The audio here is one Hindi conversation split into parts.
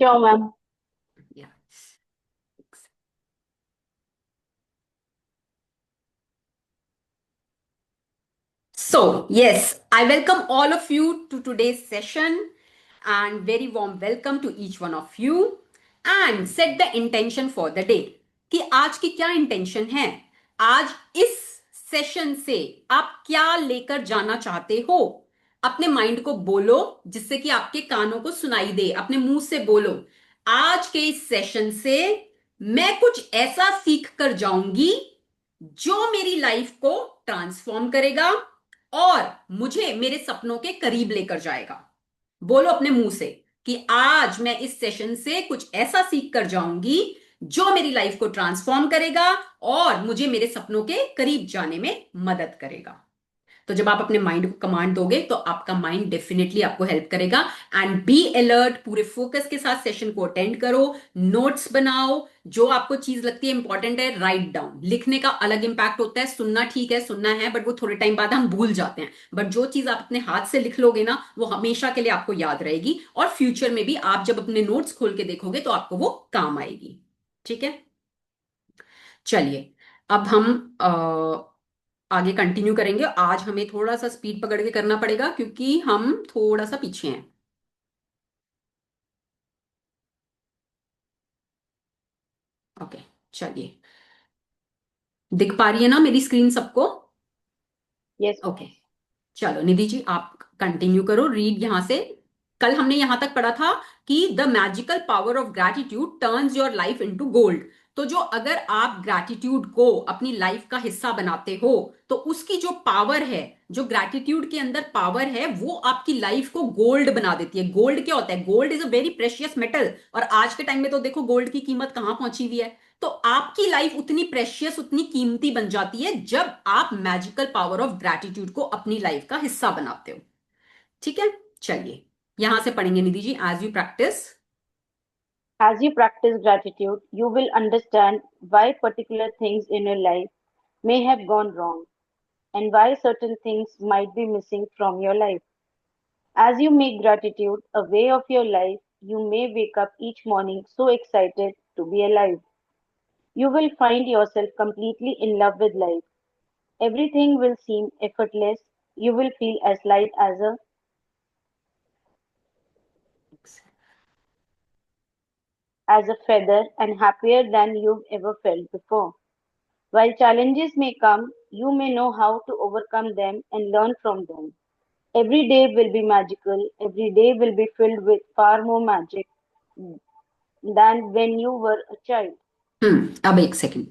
Sure, ma'am. Yeah. So, yes, I welcome all of you to today's session and very warm welcome to each one of you and set the intention for the day कि आज की क्या इंटेंशन है। आज इस सेशन से आप क्या लेकर जाना चाहते हो। अपने माइंड को बोलो जिससे कि आपके कानों को सुनाई दे, अपने मुंह से बोलो। आज के इस सेशन से मैं कुछ ऐसा सीख कर जाऊंगी जो मेरी लाइफ को ट्रांसफॉर्म करेगा और मुझे मेरे सपनों के करीब लेकर जाएगा। बोलो अपने मुंह से कि आज मैं इस सेशन से कुछ ऐसा सीख कर जाऊंगी जो मेरी लाइफ को ट्रांसफॉर्म करेगा और मुझे मेरे सपनों के करीब जाने में मदद करेगा। तो जब आप अपने माइंड को कमांड दोगे तो आपका माइंड डेफिनेटली आपको हेल्प करेगा। एंड बी अलर्ट, पूरे फोकस के साथ सेशन को अटेंड करो, नोट्स बनाओ, जो आपको चीज लगती है इंपॉर्टेंट है राइट डाउन। लिखने का अलग इंपैक्ट होता है, सुनना ठीक है, सुनना है, बट वो थोड़े टाइम बाद हम भूल जाते हैं। बट जो चीज आप अपने हाथ से लिख लोगे ना वो हमेशा के लिए आपको याद रहेगी और फ्यूचर में भी आप जब अपने नोट्स खोल के देखोगे तो आपको वो काम आएगी। ठीक है, चलिए अब हम आगे कंटिन्यू करेंगे। आज हमें थोड़ा सा स्पीड पकड़ के करना पड़ेगा क्योंकि हम थोड़ा सा पीछे हैं। ओके, चलिए, दिख पा रही है ना मेरी स्क्रीन सबको? Yes, ओके, चलो निधि जी आप कंटिन्यू करो रीड यहां से। कल हमने यहां तक पढ़ा था कि the magical power of gratitude turns your life into gold. तो जो अगर आप ग्रैटिट्यूड को अपनी लाइफ का हिस्सा बनाते हो तो उसकी जो पावर है, जो ग्रैटिट्यूड के अंदर पावर है वो आपकी लाइफ को गोल्ड बना देती है। गोल्ड क्या होता है? Gold is a very precious metal और आज के टाइम में तो देखो गोल्ड की कीमत कहां पहुंची हुई है। तो आपकी लाइफ उतनी प्रेशियस, उतनी कीमती बन जाती है जब आप मैजिकल पावर ऑफ ग्रैटिट्यूड को अपनी लाइफ का हिस्सा बनाते हो। ठीक है, चलिए यहां से पढ़ेंगे Nidhi ji. As you practice, as you practice gratitude, you will understand why particular things in your life may have gone wrong and why certain things might be missing from your life. As you make gratitude a way of your life, you may wake up each morning so excited to be alive. You will find yourself completely in love with life. Everything will seem effortless. You will feel as light as a feather and happier than you've ever felt before. While challenges may come, you may know how to overcome them and learn from them. Every day will be magical. Every day will be filled with far more magic than when you were a child. अब एक सेकंड।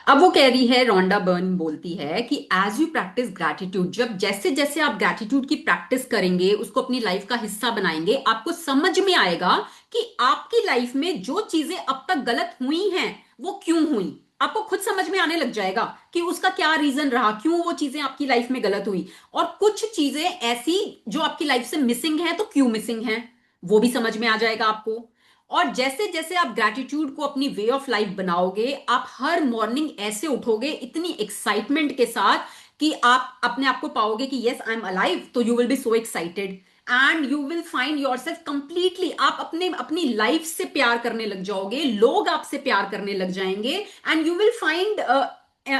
अब वो कह रही है, रोंडा बर्न बोलती है कि एज यू प्रैक्टिस ग्रैटिट्यूड, जब जैसे जैसे आप ग्रैटिट्यूड की प्रैक्टिस करेंगे, उसको अपनी लाइफ का हिस्सा बनाएंगे, आपको समझ में आएगा कि आपकी लाइफ में जो चीजें अब तक गलत हुई हैं वो क्यों हुई। आपको खुद समझ में आने लग जाएगा कि उसका क्या रीजन रहा, क्यों वो चीजें आपकी लाइफ में गलत हुई। और कुछ चीजें ऐसी जो आपकी लाइफ से मिसिंग है तो क्यों मिसिंग है वो भी समझ में आ जाएगा आपको। और जैसे जैसे आप ग्रैटिट्यूड को अपनी वे ऑफ लाइफ बनाओगे, आप हर मॉर्निंग ऐसे उठोगे इतनी एक्साइटमेंट के साथ कि आप अपने आप को पाओगे कि यस आई एम अलाइव। तो you will be so excited and you will find your self completely, आप अपने अपनी लाइफ से प्यार करने लग जाओगे, लोग आपसे प्यार करने लग जाएंगे and you will find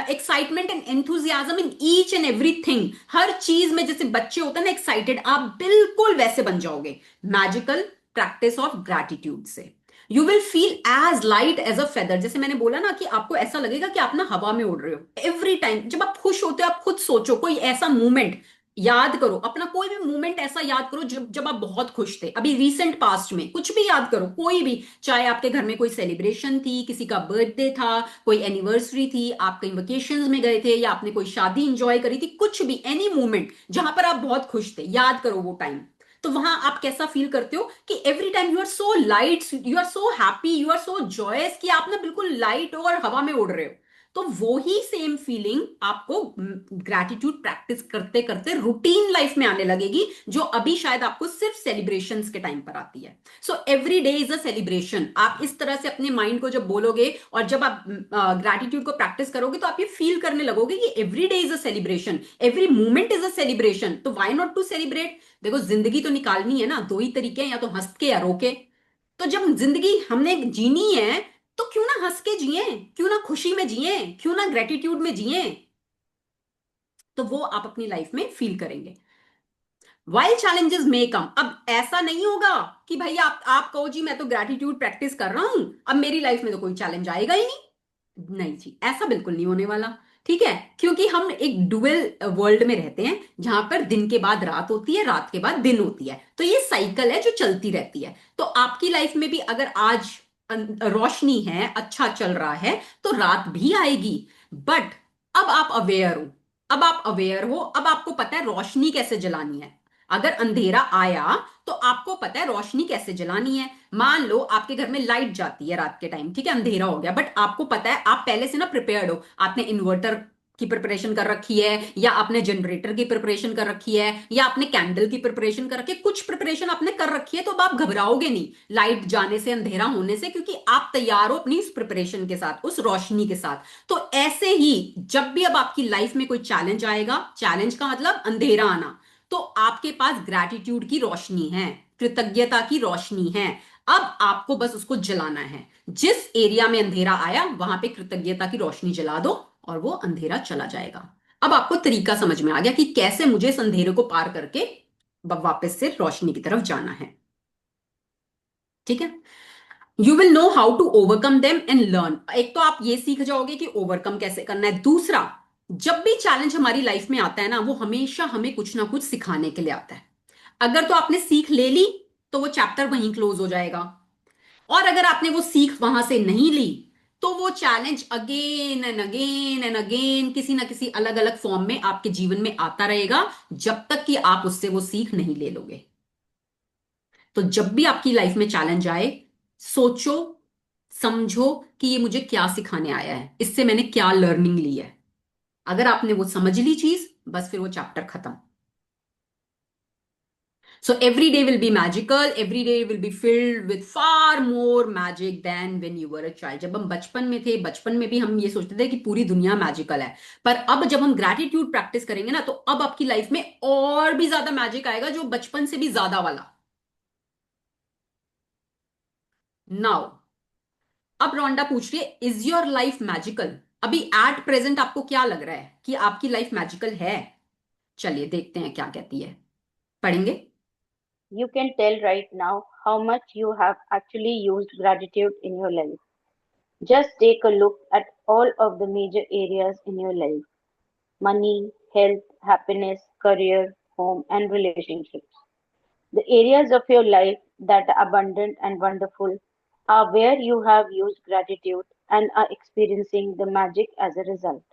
excitement and enthusiasm in each and everything. हर चीज में जैसे बच्चे होते हैं ना एक्साइटेड, आप बिल्कुल वैसे बन जाओगे मैजिकल प्रैक्टिस ऑफ ग्रैटिट्यूड से। You will feel as light as a feather. जैसे मैंने बोला ना कि आपको ऐसा लगेगा कि आप ना हवा में उड़ रहे हो। एवरी टाइम जब आप खुश होते हो, आप खुद सोचो कोई ऐसा मोमेंट याद करो, अपना कोई भी मोमेंट ऐसा याद करो जब जब आप बहुत खुश थे, अभी रिसेंट पास्ट में कुछ भी याद करो, कोई भी। चाहे आपके घर में कोई सेलिब्रेशन थी, किसी का बर्थडे था, कोई एनिवर्सरी थी, आप कहीं वेकेशन में गए थे या आपने कोई शादी इंजॉय करी थी, कुछ भी एनी मोमेंट जहां पर आप बहुत खुश थे, याद करो वो टाइम। तो वहां आप कैसा फील करते हो कि every time you are so light, you are so happy, you are so joyous कि आप ना बिल्कुल लाइट हो और हवा में उड़ रहे हो। तो वो ही सेम फीलिंग आपको ग्रैटिट्यूड प्रैक्टिस करते करते रूटीन लाइफ में आने लगेगी, जो अभी शायद आपको सिर्फ सेलिब्रेशंस के टाइम पर आती है। So every day is a celebration. आप इस तरह से अपने माइंड को जब बोलोगे और जब आप ग्रैटिट्यूड को प्रैक्टिस करोगे तो आप ये फील करने लगोगे कि every day is a celebration, every moment is a celebration. तो व्हाई नॉट टू सेलिब्रेट। देखो जिंदगी तो निकालनी है ना, दो ही तरीके हैं, या तो हंस के या रोके। तो जब जिंदगी हमने जीनी है तो क्यों ना हंस के जिए, क्यों ना खुशी में जिए, क्यों ना ग्रेटिट्यूड में जिए। तो वो आप अपनी लाइफ में फील करेंगे। वाइल चैलेंजेस मे कम, अब ऐसा नहीं होगा कि भाई आप कहो जी मैं तो ग्रेटिट्यूड प्रैक्टिस कर रहा हूं, अब मेरी लाइफ में तो कोई चैलेंज आएगा ही नहीं। नहीं जी, ऐसा बिल्कुल नहीं होने वाला। ठीक है, क्योंकि हम एक डुअल वर्ल्ड में रहते हैं जहां पर दिन के बाद रात होती है, रात के बाद दिन होती है, तो ये साइकिल है जो चलती रहती है। तो आपकी लाइफ में भी अगर आज रोशनी है, अच्छा चल रहा है, तो रात भी आएगी। बट अब आप अवेयर हो, अब आप अवेयर हो, अब आपको पता है रोशनी कैसे जलानी है। अगर अंधेरा आया तो आपको पता है रोशनी कैसे जलानी है। मान लो आपके घर में लाइट जाती है रात के टाइम, ठीक है, अंधेरा हो गया, बट आपको पता है, आप पहले से ना प्रिपेयर्ड हो, आपने इन्वर्टर की प्रिपरेशन कर रखी है, या आपने जनरेटर की प्रिपरेशन कर रखी है, या आपने कैंडल की प्रिपरेशन कर रखी है, कुछ प्रिपरेशन आपने कर रखी है, तो अब आप घबराओगे नहीं लाइट जाने से, अंधेरा होने से, क्योंकि आप तैयार हो अपनी इस प्रिपरेशन के साथ, उस रोशनी के साथ। तो ऐसे ही जब भी अब आपकी लाइफ में कोई चैलेंज आएगा, चैलेंज का मतलब अंधेरा आना, तो आपके पास ग्रैटिट्यूड की रोशनी है, कृतज्ञता की रोशनी है। अब आपको बस उसको जलाना है। जिस एरिया में अंधेरा आया वहां पे कृतज्ञता की रोशनी जला दो और वो अंधेरा चला जाएगा। अब आपको तरीका समझ में आ गया कि कैसे मुझे इस अंधेरे को पार करके वापस से रोशनी की तरफ जाना है। ठीक है, you will know how to overcome them and learn. एक तो आप ये सीख जाओगे कि ओवरकम कैसे करना है। दूसरा, जब भी चैलेंज हमारी लाइफ में आता है ना, वो हमेशा हमें कुछ ना कुछ सिखाने के लिए आता है। अगर तो आपने सीख ले ली तो वो चैप्टर वहीं क्लोज हो जाएगा, और अगर आपने वो सीख वहां से नहीं ली तो वो चैलेंज अगेन एंड अगेन किसी ना किसी अलग अलग फॉर्म में आपके जीवन में आता रहेगा, जब तक कि आप उससे वो सीख नहीं ले लोगे। तो जब भी आपकी लाइफ में चैलेंज आए, सोचो, समझो कि ये मुझे क्या सिखाने आया है, इससे मैंने क्या लर्निंग ली है। अगर आपने वो समझ ली चीज, बस फिर वो चैप्टर खत्म। So every day will be magical, every day will be filled with far more magic than when you were a child. जब हम बचपन में थे, बचपन में भी हम ये सोचते थे कि पूरी दुनिया मैजिकल है, पर अब जब हम ग्रैटिट्यूड प्रैक्टिस करेंगे ना, तो अब आपकी लाइफ में और भी ज्यादा मैजिक आएगा, जो बचपन से भी ज्यादा वाला। नाउ, अब रोंडा पूछ रही है, इज योर लाइफ मैजिकल? अभी एट प्रेजेंट आपको क्या लग रहा है कि आपकी लाइफ मैजिकल है? चलिए देखते हैं क्या कहती है, पढ़ेंगे। You can tell right now how much you have actually used gratitude in your life. Just take a look at all of the major areas in your life: money, health, happiness, career, home, and relationships. The areas of your life that are abundant and wonderful are where you have used gratitude and are experiencing the magic as a result.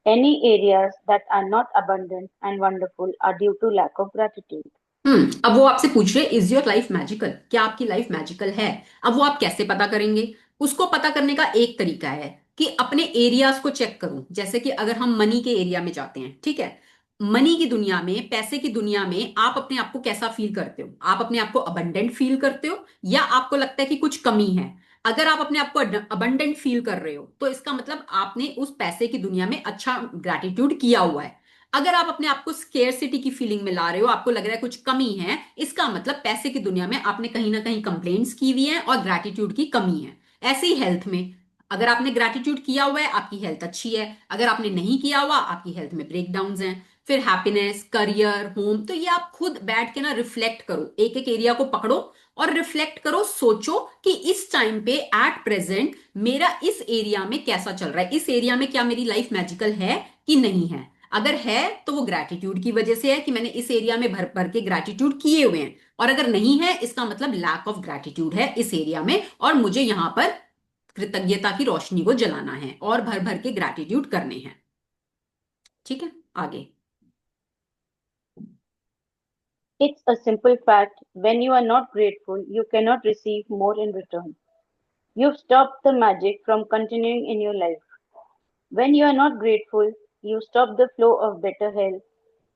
Any areas that are not abundant and wonderful are due to lack of gratitude. अब वो आपसे पूछ रहे, इज योर लाइफ मैजिकल? क्या आपकी लाइफ मैजिकल है? अब वो आप कैसे पता करेंगे? उसको पता करने का एक तरीका है कि अपने एरियाज को चेक करूं। जैसे कि अगर हम मनी के एरिया में जाते हैं, ठीक है, मनी की दुनिया में, पैसे की दुनिया में आप अपने आप को कैसा फील करते हो? आप अपने आप को अबंडेंट फील करते हो, या आपको लगता है कि कुछ कमी है? अगर आप अपने आप को अबंडेंट फील कर रहे हो तो इसका मतलब आपने उस पैसे की दुनिया में अच्छा ग्रैटिट्यूड किया हुआ है। अगर आप अपने आप को स्केर्सिटी की फीलिंग में ला रहे हो, आपको लग रहा है कुछ कमी है, इसका मतलब पैसे की दुनिया में आपने कहीं ना कहीं कंप्लेंट्स की हुई है और ग्रैटिट्यूड की कमी है। ऐसे ही हेल्थ में, अगर आपने ग्रैटिट्यूड किया हुआ है, आपकी हेल्थ अच्छी है। अगर आपने नहीं किया हुआ, आपकी हेल्थ में ब्रेकडाउन हैं। फिर हैप्पीनेस, करियर, होम, तो ये आप खुद बैठ के ना रिफ्लेक्ट करो, एक एक एरिया को पकड़ो और रिफ्लेक्ट करो, सोचो कि इस टाइम पे एट प्रेजेंट मेरा इस एरिया में कैसा चल रहा है, इस एरिया में क्या मेरी लाइफ मैजिकल है कि नहीं है। अगर है तो वो ग्रैटिट्यूड की वजह से है कि मैंने इस एरिया में भर भर के ग्रैटिट्यूड किए हुए हैं, और अगर नहीं है इसका मतलब लैक ऑफ ग्रैटिट्यूड है इस एरिया में, और मुझे यहां पर कृतज्ञता की रोशनी को जलाना है और भर भर के ग्रैटिट्यूड करने हैं। ठीक है, आगे। It's a simple fact: when you are not grateful, you cannot receive more in return. You've stopped the magic from continuing in your life. When you are not grateful, you stop the flow of better health,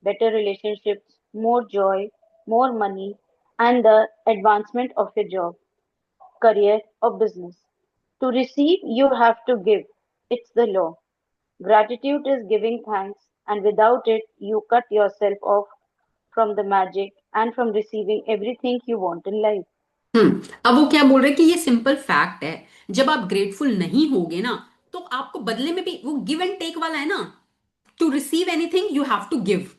better relationships, more joy, more money, and the advancement of your job, career, or business. To receive, you have to give. It's the law. Gratitude is giving thanks, and without it, you cut yourself off from the magic and from receiving everything you want in life. अब वो क्या बोल रहे हैं कि ये सिंपल फैक्ट है, जब आप ग्रेटफुल नहीं होगे ना, तो आपको बदले में भी वो गिव एंड टेक वाला है ना, to receive anything you have to give.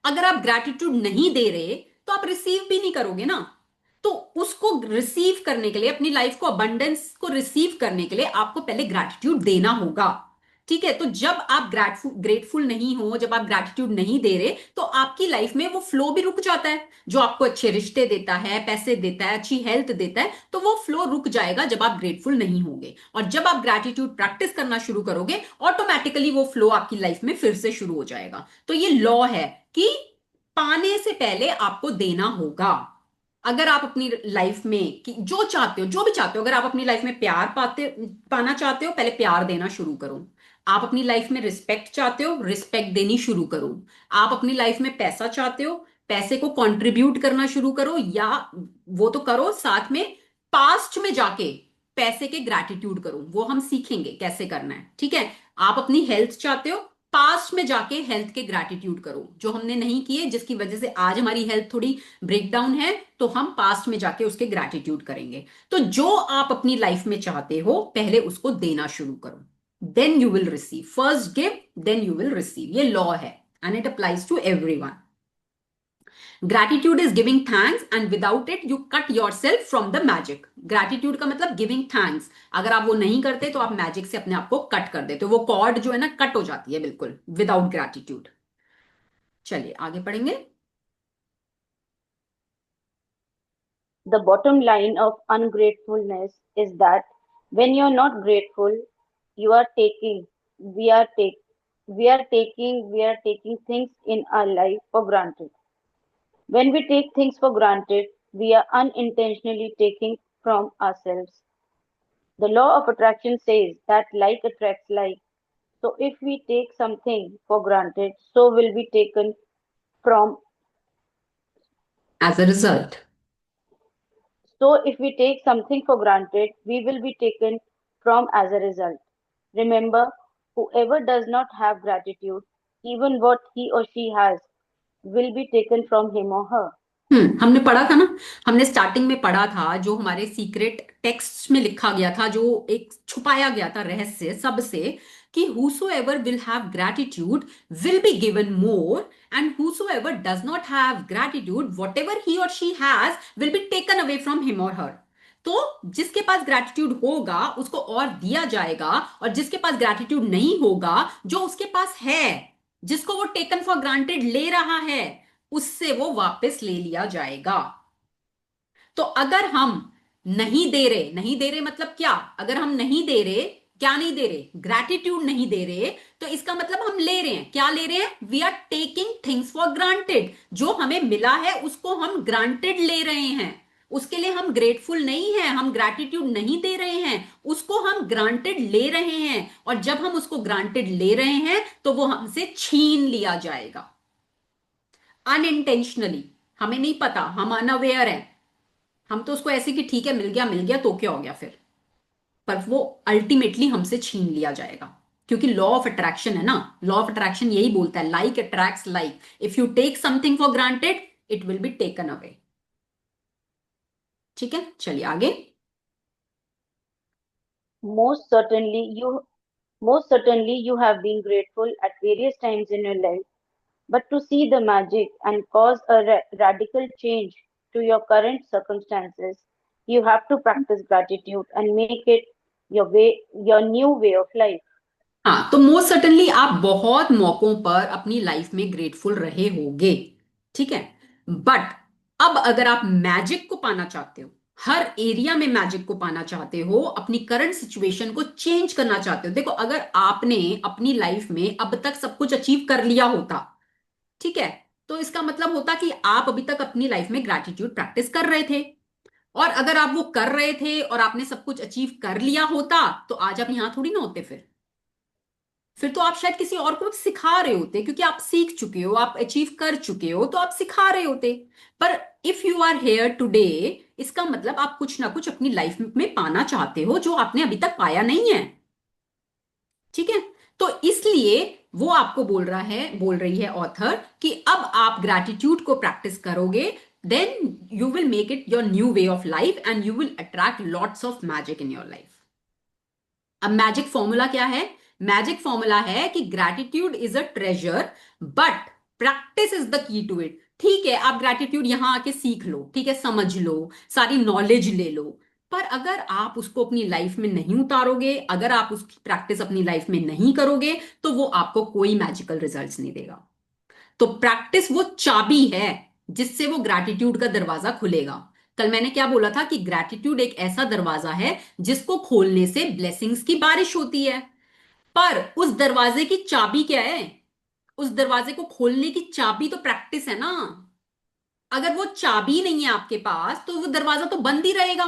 अगर आप ग्रैटिट्यूड नहीं दे रहे तो आप रिसीव भी नहीं करोगे ना। तो उसको रिसीव करने के लिए, अपनी लाइफ को, अबंडेंस को रिसीव करने के लिए आपको पहले ग्रैटिट्यूड देना होगा। ठीक है, तो जब आप ग्रेटफुल ग्रेटफुल नहीं हो, जब आप ग्रैटिट्यूड नहीं दे रहे, तो आपकी लाइफ में वो फ्लो भी रुक जाता है। जो आपको अच्छे रिश्ते देता है, पैसे देता है, अच्छी हेल्थ देता है, तो वो फ्लो रुक जाएगा जब आप ग्रेटफुल नहीं होंगे। और जब आप ग्रैटिट्यूड प्रैक्टिस करना शुरू करोगे, ऑटोमेटिकली वो फ्लो आपकी लाइफ में फिर से शुरू हो जाएगा। तो ये लॉ है कि पाने से पहले आपको देना होगा। अगर आप अपनी लाइफ में कि जो चाहते हो, जो भी चाहते हो, अगर आप अपनी लाइफ में प्यार पाना चाहते हो, पहले प्यार देना शुरू करो। आप अपनी लाइफ में रिस्पेक्ट चाहते हो, रिस्पेक्ट देनी शुरू करो। आप अपनी लाइफ में पैसा चाहते हो, पैसे को कंट्रीब्यूट करना शुरू करो, या वो तो करो, साथ में पास्ट में जाके पैसे के ग्रैटिट्यूड करो। वो हम सीखेंगे कैसे करना है, ठीक है। आप अपनी हेल्थ चाहते हो, पास्ट में जाके हेल्थ के ग्रैटिट्यूड करो, जो हमने नहीं किए, जिसकी वजह से आज हमारी हेल्थ थोड़ी ब्रेकडाउन है, तो हम पास्ट में जाके उसके ग्रैटिट्यूड करेंगे। तो जो आप अपनी लाइफ में चाहते हो, पहले उसको देना शुरू करो, then you will receive. First give, then you will receive. ये लॉ है and it applies to everyone. Gratitude is giving thanks and without it you cut yourself from the magic. Gratitude का मतलब गिविंग थैंक्स। अगर आप वो नहीं करते तो आप मैजिक से अपने आप को कट कर देते हो, वो कॉर्ड जो है ना, कट हो जाती है बिल्कुल विदाउट ग्रैटिट्यूड। चलिए आगे पढ़ेंगे। The bottom line of ungratefulness is that when you're not grateful, you are taking, we are take, we are taking things in our life for granted. When we take things for granted, we are unintentionally taking from ourselves. The law of attraction says that like attracts like. So if we take something for granted, so will be taken from. As a result. So if we take something for granted, we will be taken from as a result. Remember, whoever does not have gratitude, even what he or she has, will be taken from him or her. हमने पढ़ा था ना, हमने स्टार्टिंग में पढ़ा था, जो हमारे सीक्रेट टेक्स्ट में लिखा गया था, जो एक छुपाया गया था रहस्य सबसे, कि whosoever will have gratitude will be given more, and whosoever does not have gratitude, whatever he or she has will be taken away from him or her। तो जिसके पास ग्रैटिट्यूड होगा उसको और दिया जाएगा, और जिसके पास ग्रैटिट्यूड नहीं होगा, जो उसके पास है, जिसको वो टेकन फॉर ग्रांटेड ले रहा है, उससे वो वापस ले लिया जाएगा। तो अगर हम नहीं दे रहे मतलब क्या? अगर हम नहीं दे रहे, क्या नहीं दे रहे? ग्रैटिट्यूड नहीं दे रहे, तो इसका मतलब हम ले रहे हैं, क्या ले रहे हैं? We are taking things for granted. जो हमें मिला है उसको हम ग्रांटेड ले रहे हैं, उसके लिए हम ग्रेटफुल नहीं है, हम ग्रैटिट्यूड नहीं दे रहे हैं, उसको हम ग्रांटेड ले रहे हैं। और जब हम उसको ग्रांटेड ले रहे हैं तो वो हमसे छीन लिया जाएगा अनइंटेंशनली। हमें नहीं पता, हम अनअवेयर हैं, हम तो उसको ऐसे कि ठीक है मिल गया तो क्या हो गया फिर, पर वो अल्टीमेटली हमसे छीन लिया जाएगा। क्योंकि लॉ ऑफ अट्रैक्शन है ना, लॉ ऑफ अट्रैक्शन यही बोलता है, like attracts like. If you take something for granted it will be taken away. ठीक है, चलिए आगे। Most certainly, you most certainly you have been grateful at various times in your life, but to see the magic and cause a radical change to your current circumstances, you have to practice gratitude and make it your new way of life. हाँ, तो मोस्ट सर्टनली आप बहुत मौकों पर अपनी लाइफ में ग्रेटफुल रहे होगे, ठीक है। बट अब अगर आप मैजिक को पाना चाहते हो, हर एरिया में मैजिक को पाना चाहते हो, अपनी करंट सिचुएशन को चेंज करना चाहते हो, देखो अगर आपने अपनी लाइफ में अब तक सब कुछ अचीव कर लिया होता, ठीक है, तो इसका मतलब होता कि आप अभी तक अपनी लाइफ में ग्रैटिट्यूड प्रैक्टिस कर रहे थे। और अगर आप वो कर रहे थे और आपने सब कुछ अचीव कर लिया होता, तो आज आप यहां थोड़ी ना होते। फिर तो आप शायद किसी और को सिखा रहे होते, क्योंकि आप सीख चुके हो, आप अचीव कर चुके हो, तो आप सिखा रहे होते। पर if you are here today, इसका मतलब आप कुछ ना कुछ अपनी लाइफ में पाना चाहते हो जो आपने अभी तक पाया नहीं है, ठीक है। तो इसलिए वो आपको बोल रही है ऑथर, कि अब आप ग्रैटिट्यूड को प्रैक्टिस करोगे, then you will make it your new way of life and you will attract lots of magic in your life. अब मैजिक फॉर्मूला क्या है? मैजिक फॉर्मूला है कि gratitude is a treasure but practice is the key to it. ठीक है, आप ग्रैटिट्यूड यहां आके सीख लो, ठीक है, समझ लो, सारी नॉलेज ले लो, पर अगर आप उसको अपनी लाइफ में नहीं उतारोगे, अगर आप उसकी प्रैक्टिस अपनी लाइफ में नहीं करोगे, तो वो आपको कोई मैजिकल रिजल्ट्स नहीं देगा। तो प्रैक्टिस वो चाबी है जिससे वो ग्रैटिट्यूड का दरवाजा खुलेगा। कल मैंने क्या बोला था कि ग्रैटिट्यूड एक ऐसा दरवाजा है जिसको खोलने से ब्लेसिंग्स की बारिश होती है। पर उस दरवाजे की चाबी क्या है? उस दरवाजे को खोलने की चाबी तो प्रैक्टिस है ना। अगर वो चाबी नहीं है आपके पास तो वो दरवाजा तो बंद ही रहेगा।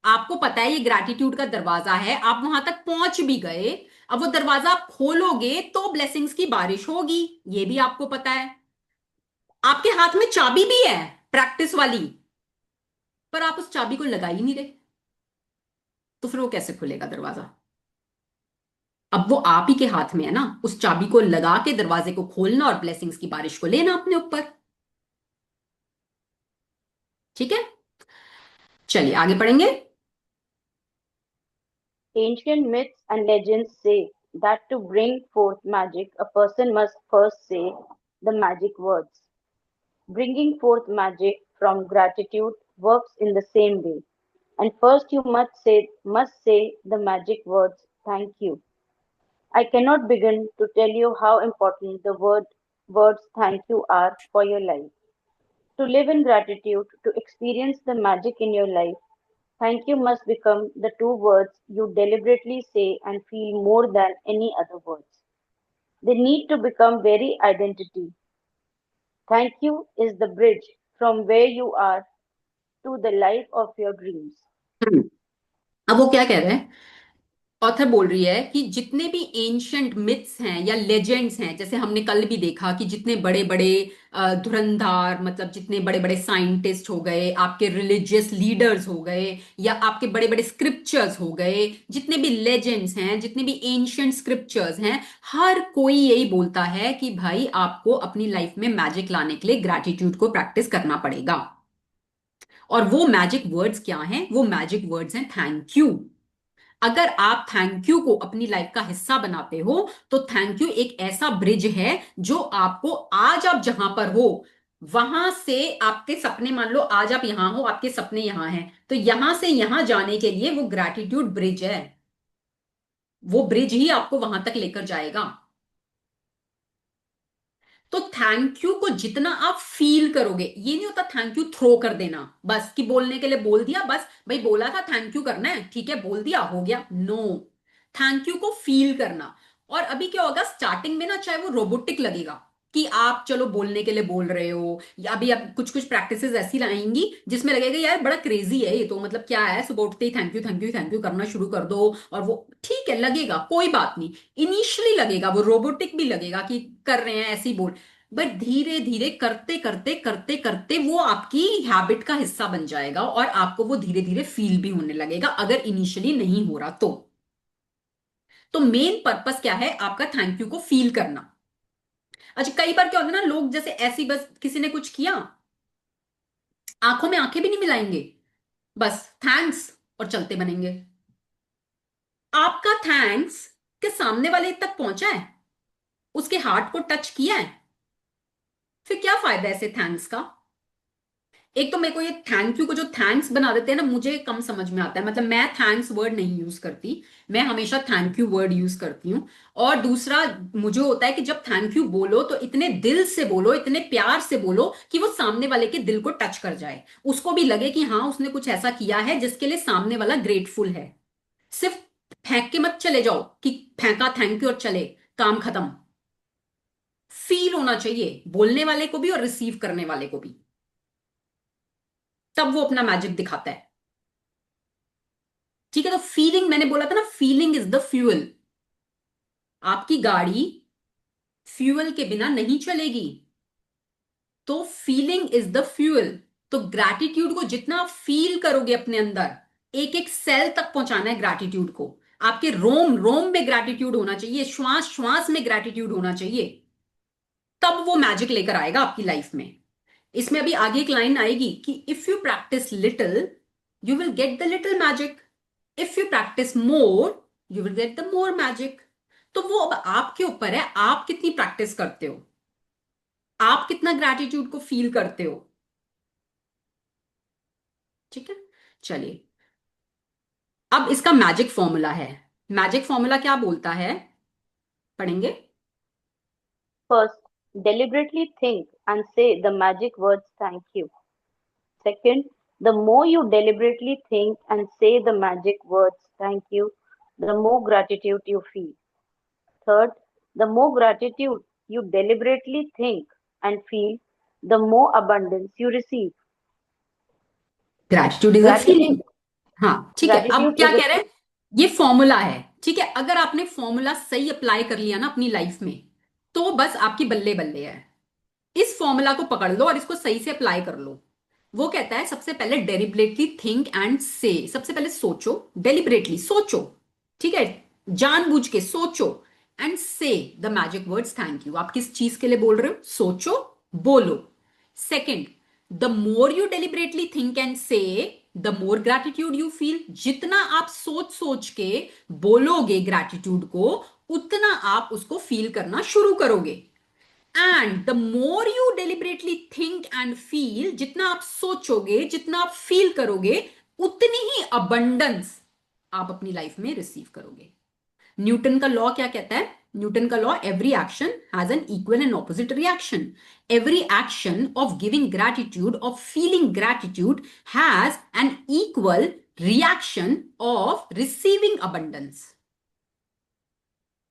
आपको पता है ये ग्रैटिट्यूड का दरवाजा है, आप वहां तक पहुंच भी गए, अब वो दरवाजा आप खोलोगे तो ब्लेसिंग्स की बारिश होगी, ये भी आपको पता है। आपके हाथ में चाबी भी है प्रैक्टिस वाली, पर आप उस चाबी को लगा ही नहीं रहे, तो फिर वो कैसे खुलेगा दरवाजा? अब वो आप ही के हाथ में है ना, उस चाबी को लगा के दरवाजे को खोलना और ब्लेसिंग्स की बारिश को लेना अपने ऊपर। ठीक है, चलिए आगे पढ़ेंगे। Ancient myths and legends say that to bring forth magic, a person must first say the magic words. Bringing forth magic from gratitude works in the same way. And first you must say the magic words thank you. I cannot begin to tell you how important the words thank you are for your life. To live in gratitude, to experience the magic in your life, thank you must become the two words you deliberately say and feel more than any other words. They need to become very identity. Thank you is the bridge from where you are to the life of your dreams. हम्म, अब वो क्या कह रहे हैं? ऑथर बोल रही है कि जितने भी एंशंट मिथ्स हैं या लेजेंड्स हैं, जैसे हमने कल भी देखा कि जितने बड़े बड़े धुरंधार, मतलब जितने बड़े बड़े साइंटिस्ट हो गए, आपके रिलीजियस लीडर्स हो गए, या आपके बड़े बड़े स्क्रिप्चर्स हो गए, जितने भी लेजेंड्स हैं, जितने भी एंशंट स्क्रिप्चर्स हैं, हर कोई यही बोलता है कि भाई आपको अपनी लाइफ में मैजिक लाने के लिए ग्रैटिट्यूड को प्रैक्टिस करना पड़ेगा। और वो मैजिक वर्ड्स क्या हैं? वो मैजिक वर्ड्स हैं थैंक यू। अगर आप थैंक यू को अपनी लाइफ का हिस्सा बनाते हो तो थैंक यू एक ऐसा ब्रिज है जो आपको आज आप जहां पर हो वहां से आपके सपने, मान लो आज आप यहां हो, आपके सपने यहां हैं, तो यहां से यहां जाने के लिए वो ग्रैटिट्यूड ब्रिज है, वो ब्रिज ही आपको वहां तक लेकर जाएगा। तो थैंक यू को जितना आप फील करोगे, ये नहीं होता थैंक यू थ्रो कर देना बस कि बोलने के लिए बोल दिया, बस भाई बोला था थैंक यू करना है, ठीक है बोल दिया हो गया। नो, थैंक यू को फील करना। और अभी क्या होगा, स्टार्टिंग में ना चाहे वो रोबोटिक लगेगा कि आप चलो बोलने के लिए बोल रहे हो, या अभी अब कुछ कुछ प्रैक्टिसेस ऐसी आएंगी जिसमें लगेगा यार बड़ा क्रेजी है ये, तो मतलब क्या है, सुबह उठते ही thank you thank you thank you करना शुरू कर दो, और वो ठीक है लगेगा, कोई बात नहीं, इनिशियली लगेगा, वो रोबोटिक भी लगेगा कि कर रहे हैं ऐसे ही बोल, बट धीरे धीरे करते करते करते करते वो आपकी हैबिट का हिस्सा बन जाएगा और आपको वो धीरे धीरे फील भी होने लगेगा, अगर इनिशियली नहीं हो रहा तो। तो मेन पर्पस क्या है आपका? थैंक यू को फील करना। अच्छा, कई बार क्या होता है ना, लोग जैसे ऐसी बस किसी ने कुछ किया, आंखों में आंखें भी नहीं मिलाएंगे, बस थैंक्स और चलते बनेंगे। आपका थैंक्स के सामने वाले तक पहुंचा है, उसके हार्ट को टच किया है, फिर क्या फायदा है ऐसे थैंक्स का? एक तो मेरे को ये थैंक यू को जो थैंक्स बना देते हैं ना, मुझे कम समझ में आता है, मतलब मैं थैंक्स वर्ड नहीं यूज करती, मैं हमेशा थैंक यू वर्ड यूज करती हूँ। और दूसरा, मुझे होता है कि जब थैंक यू बोलो तो इतने दिल से बोलो, इतने प्यार से बोलो कि वो सामने वाले के दिल को टच कर जाए, उसको भी लगे कि हाँ उसने कुछ ऐसा किया है जिसके लिए सामने वाला ग्रेटफुल है। सिर्फ फेंक के मत चले जाओ कि फेंका थैंक यू और चले, काम खत्म। फील होना चाहिए बोलने वाले को भी और रिसीव करने वाले को भी, तब वो अपना मैजिक दिखाता है। ठीक है, तो फीलिंग, मैंने बोला था ना, फीलिंग इज द फ्यूल। आपकी गाड़ी फ्यूल के बिना नहीं चलेगी, तो फीलिंग इज द फ्यूल। तो ग्रैटिट्यूड को जितना आप फील करोगे अपने अंदर, एक एक सेल तक पहुंचाना है ग्रैटिट्यूड को, आपके रोम रोम में ग्रैटिट्यूड होना चाहिए, श्वास श्वास में ग्रैटिट्यूड होना चाहिए, तब वो मैजिक लेकर आएगा आपकी लाइफ में। इसमें अभी आगे एक लाइन आएगी कि if you practice little you will get the little magic, if you practice more you will get the more magic. तो वो अब आपके ऊपर है, आप कितनी प्रैक्टिस करते हो, आप कितना ग्रैटिट्यूड को फील करते हो। ठीक है, चलिए अब इसका मैजिक फॉर्मूला है। मैजिक फॉर्मूला क्या बोलता है, पढ़ेंगे। First, deliberately think and say the magic words thank you. Second, the more you deliberately think and say the magic words thank you, the more gratitude you feel. Third, the more gratitude you deliberately think and feel, the more abundance you receive. Gratitude is a feeling. Gratitude, हाँ ठीक है, अब gratitude क्या is a कह रहे हैं, ये फॉर्मूला है। ठीक है, अगर आपने फॉर्मूला सही अप्लाई कर लिया ना अपनी लाइफ में, तो बस आपकी बल्ले बल्ले है। इस फॉर्मूला को पकड़ लो और इसको सही से अप्लाई कर लो। वो कहता है सबसे पहले डेलिबरेटली थिंक एंड से, सबसे पहले सोचो, डेलिबरेटली सोचो, ठीक है, जानबूझ के सोचो, and say the magic words thank you. आप किस चीज के लिए बोल रहे हो, सोचो, बोलो। Second, the more you deliberately think and say the more gratitude you feel. जितना आप सोच सोच के बोलोगे ग्रैटिट्यूड को, उतना आप उसको फील करना शुरू करोगे। And the more you deliberately think and feel, जितना आप सोचोगे, जितना आप फील करोगे, उतनी ही अबंडेंस आप अपनी लाइफ में रिसीव करोगे। न्यूटन का लॉ क्या कहता है, न्यूटन का law, every action has an equal and opposite reaction. Every action of giving gratitude, of feeling gratitude, has an equal reaction of receiving abundance.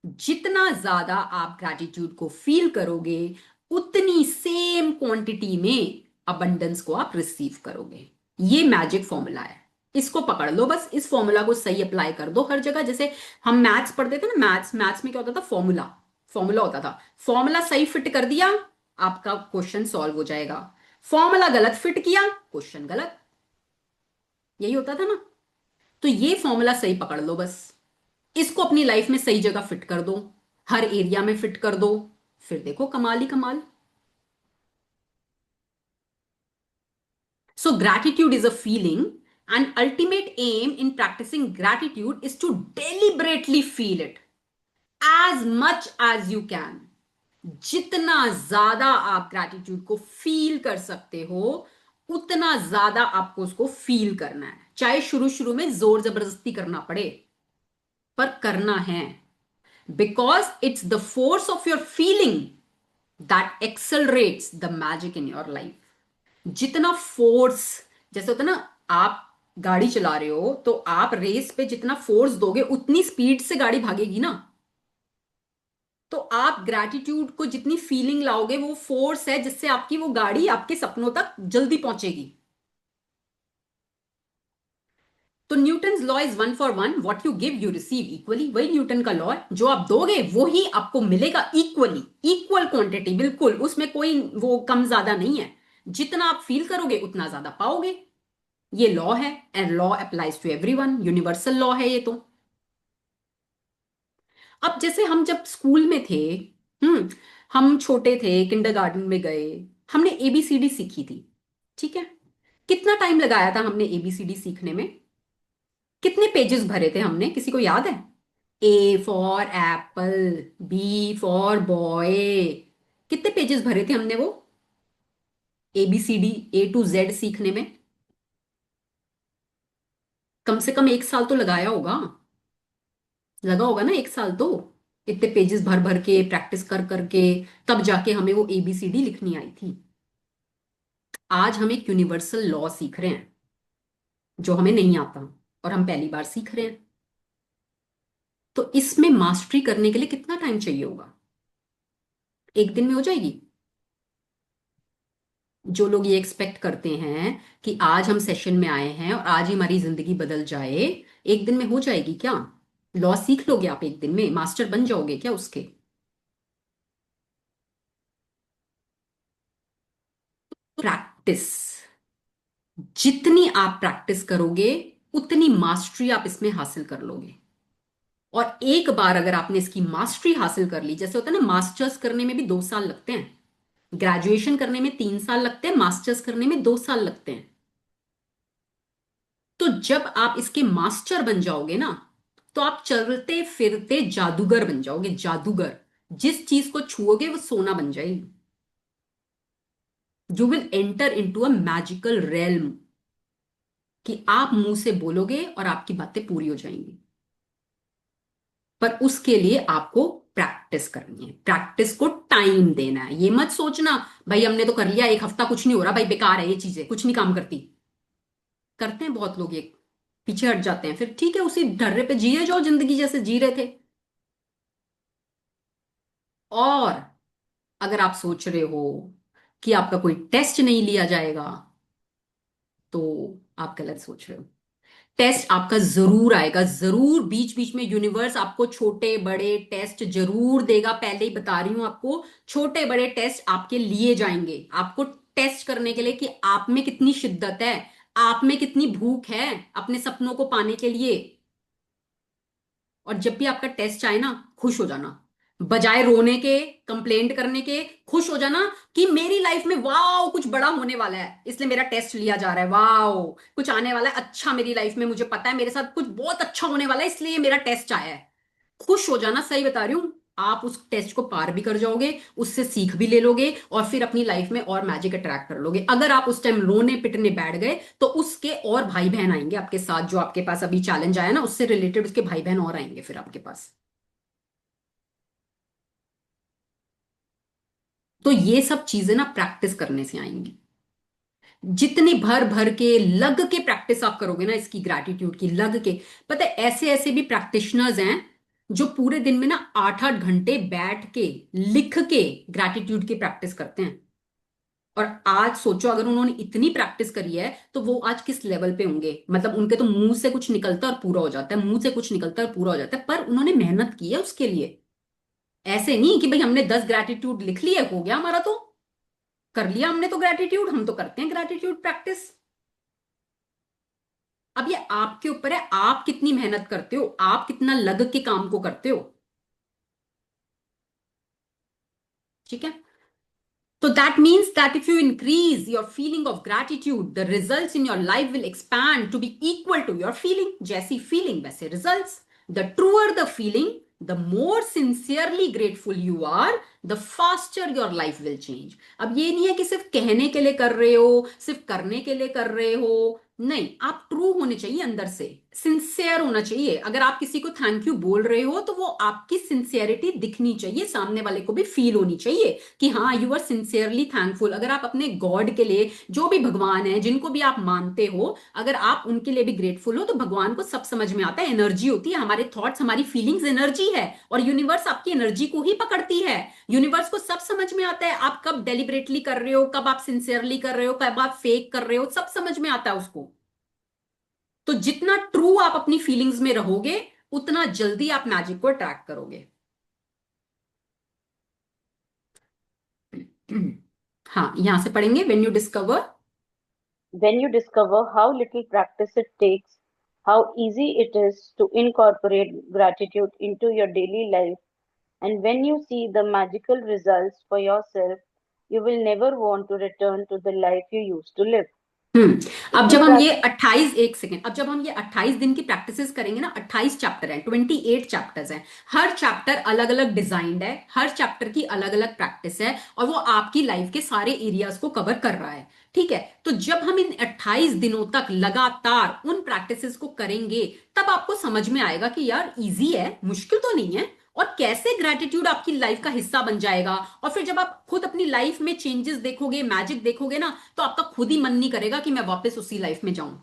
जितना ज्यादा आप ग्रैटिट्यूड को फील करोगे, उतनी सेम क्वांटिटी में अबंडेंस को आप रिसीव करोगे। ये मैजिक फॉर्मूला है, इसको पकड़ लो बस। इस फॉर्मूला को सही अप्लाई कर दो हर जगह। जैसे हम मैथ्स पढ़ते थे ना, मैथ्स मैथ्स में क्या होता था, फॉर्मूला, फॉर्मूला होता था। फॉर्मूला सही फिट कर दिया, आपका क्वेश्चन सॉल्व हो जाएगा। फॉर्मूला गलत फिट किया, क्वेश्चन गलत। यही होता था ना। तो ये फॉर्मूला सही पकड़ लो बस, इसको अपनी लाइफ में सही जगह फिट कर दो, हर एरिया में फिट कर दो, फिर देखो कमाल ही कमाल। So gratitude is a feeling and ultimate aim in practicing gratitude is to deliberately feel it as much as you can. जितना ज्यादा आप ग्रैटिट्यूड को फील कर सकते हो, उतना ज्यादा आपको उसको फील करना है, चाहे शुरू शुरू में जोर जबरदस्ती करना पड़े, पर करना है। Because it's the force of your feeling that accelerates the magic in your life. जितना फोर्स, जैसे होता है ना, आप गाड़ी चला रहे हो तो आप रेस पे जितना फोर्स दोगे उतनी स्पीड से गाड़ी भागेगी ना। तो आप ग्रैटिट्यूड को जितनी फीलिंग लाओगे, वो फोर्स है जिससे आपकी वो गाड़ी आपके सपनों तक जल्दी पहुंचेगी। तो Newton law is one for one, what you give you receive equally. वही न्यूटन का लॉ है, जो आप दोगे वो ही आपको मिलेगा इक्वली, इक्वल क्वांटिटी, बिल्कुल उसमें कोई वो कम ज्यादा नहीं है। जितना आप फील करोगे उतना ज्यादा पाओगे। ये लॉ है, and law applies to everyone, universal law है ये तो। अब जैसे हम जब स्कूल में थे, हम्म, हम छोटे थे, किंडरगार्टन में गए, हमने एबीसीडी सीखी थी। ठीक है, कितना टाइम लगाया था हमने एबीसीडी सीखने में, कितने पेजेस भरे थे हमने, किसी को याद है। A for apple, B for boy, कितने पेजेस भरे थे हमने वो एबीसीडी A to Z सीखने में। कम से कम एक साल तो लगाया होगा, लगा होगा ना एक साल तो, इतने पेजेस भर भर के प्रैक्टिस कर करके, तब जाके हमें वो एबीसीडी लिखनी आई थी। आज हम एक यूनिवर्सल लॉ सीख रहे हैं जो हमें नहीं आता, और हम पहली बार सीख रहे हैं। तो इसमें मास्टरी करने के लिए कितना टाइम चाहिए होगा, एक दिन में हो जाएगी। जो लोग ये एक्सपेक्ट करते हैं कि आज हम सेशन में आए हैं और आज ही हमारी जिंदगी बदल जाए, एक दिन में हो जाएगी क्या। लॉ सीख लोगे आप एक दिन में, मास्टर बन जाओगे क्या उसके। प्रैक्टिस, जितनी आप प्रैक्टिस करोगे उतनी मास्टरी आप इसमें हासिल कर लोगे। और एक बार अगर आपने इसकी मास्टरी हासिल कर ली, जैसे होता है ना, मास्टर्स करने में भी 2 साल लगते हैं, ग्रेजुएशन करने में 3 साल लगते हैं, मास्टर्स करने में 2 साल लगते हैं। तो जब आप इसके मास्टर बन जाओगे ना, तो आप चलते फिरते जादूगर बन जाओगे, जादूगर। जिस चीज को छुओगे वो सोना बन जाएगी। You will enter into a magical realm, कि आप मुंह से बोलोगे और आपकी बातें पूरी हो जाएंगी। पर उसके लिए आपको प्रैक्टिस करनी है, प्रैक्टिस को टाइम देना है। ये मत सोचना भाई हमने तो कर लिया, 1 हफ्ता कुछ नहीं हो रहा, भाई बेकार है, ये चीजें कुछ नहीं काम करती। करते हैं बहुत लोग, ये पीछे हट जाते हैं, फिर ठीक है उसी ढर्रे पे जिए जो जिंदगी जैसे जी रहे थे। और अगर आप सोच रहे हो कि आपका कोई टेस्ट नहीं लिया जाएगा, तो आप गलत सोच रहे हो। टेस्ट आपका जरूर आएगा, जरूर बीच बीच में यूनिवर्स आपको छोटे बड़े टेस्ट जरूर देगा। पहले ही बता रही हूं आपको, छोटे बड़े टेस्ट आपके लिए जाएंगे, आपको टेस्ट करने के लिए कि आप में कितनी शिद्दत है, आप में कितनी भूख है अपने सपनों को पाने के लिए। और जब भी आपका टेस्ट आए ना, खुश हो जाना, बजाय रोने के, कंप्लेंट करने के, खुश हो जाना कि मेरी लाइफ में वाओ कुछ बड़ा होने वाला है, इसलिए मेरा टेस्ट लिया जा रहा है, वाओ कुछ आने वाला है अच्छा मेरी लाइफ में, मुझे पता है मेरे साथ कुछ बहुत अच्छा होने वाला है, इसलिए मेरा टेस्ट आया है। खुश हो जाना, सही बता रही हूं। आप उस टेस्ट को पार भी कर जाओगे, उससे सीख भी ले लोगे, और फिर अपनी लाइफ में और मैजिक अट्रैक्ट कर लोगे। अगर आप उस टाइम रोने पिटने बैठ गए, तो उसके और भाई बहन आएंगे आपके साथ, जो आपके पास अभी चैलेंज आया ना उससे रिलेटेड उसके भाई बहन और आएंगे फिर आपके पास। तो ये सब चीजें ना प्रैक्टिस करने से आएंगी। जितनी भर भर के लग के प्रैक्टिस आप करोगे ना इसकी, ग्रैटिट्यूड की लग के, पता है ऐसे ऐसे भी प्रैक्टिशनर्स हैं जो पूरे दिन में ना 8-8 घंटे बैठ के लिख के ग्रैटिट्यूड की प्रैक्टिस करते हैं। और आज सोचो अगर उन्होंने इतनी प्रैक्टिस करी है तो वो आज किस लेवल पे होंगे। मतलब उनके तो मुंह से कुछ निकलता है और पूरा हो जाता है, मुंह से कुछ निकलता है और पूरा हो जाता है, पर उन्होंने मेहनत की है उसके लिए। ऐसे नहीं कि भाई हमने 10 ग्रैटिट्यूड लिख लिए हो गया हमारा, तो कर लिया हमने तो ग्रैटिट्यूड, हम तो करते हैं ग्रैटिट्यूड प्रैक्टिस। अब ये आपके ऊपर है, आप कितनी मेहनत करते हो, आप कितना लग के काम को करते हो। ठीक है। So that means that if you increase your feeling of gratitude, the results in your life will expand to be equal to your feeling. जैसी feeling वैसे results. The truer the feeling, the more sincerely grateful you are, the faster your life will change. अब ये नहीं है कि सिर्फ कहने के लिए कर रहे हो, सिर्फ करने के लिए कर रहे हो। नहीं, आप ट्रू होने चाहिए, अंदर से सिंसियर होना चाहिए। अगर आप किसी को थैंक यू बोल रहे हो तो वो आपकी सिंसियरिटी दिखनी चाहिए, सामने वाले को भी फील होनी चाहिए कि हाँ यू आर सिंसियरली थैंकफुल। अगर आप अपने गॉड के लिए, जो भी भगवान है जिनको भी आप मानते हो, अगर आप उनके लिए भी ग्रेटफुल हो, तो भगवान को सब समझ में आता है। एनर्जी होती है, हमारे थॉट्स हमारी फीलिंग्स एनर्जी है, और यूनिवर्स आपकी एनर्जी को ही पकड़ती है। यूनिवर्स को सब समझ में आता है, आप कब डेलिबरेटली कर रहे हो, कब आप सिंसियरली कर रहे हो, कब आप फेक कर रहे हो, सब समझ में आता है उसको। तो जितना ट्रू आप अपनी फीलिंग्स में रहोगे, उतना जल्दी आप मैजिक को अट्रैक्ट करोगे। हाँ, यहां से पढ़ेंगे, when you discover. When you discover how little practice it takes, how easy it is to incorporate gratitude into your daily life, and when you see the magical results for yourself, you will never want to return to the life you used to live. Hmm. If अब you जब हम ये practice 28, एक सेकेंड, अब जब हम ये 28 दिन की प्रैक्टिसेस करेंगे ना, 28 चैप्टर है, 28 चैप्टर्स हैं, हर चैप्टर अलग अलग डिजाइंड है, हर चैप्टर की अलग अलग प्रैक्टिस है, और वो आपकी लाइफ के सारे एरियाज को कवर कर रहा है। ठीक है। तो जब हम इन 28 दिनों तक लगातार उन प्रैक्टिसेस को करेंगे, तब आपको समझ में आएगा कि यार इजी है, मुश्किल तो नहीं है, और कैसे ग्रेटिट्यूड आपकी लाइफ का हिस्सा बन जाएगा। और फिर जब आप खुद अपनी लाइफ में चेंजेस देखोगे, मैजिक देखोगे ना, तो आपका खुद ही मन नहीं करेगा कि मैं वापस उसी लाइफ में जाऊं।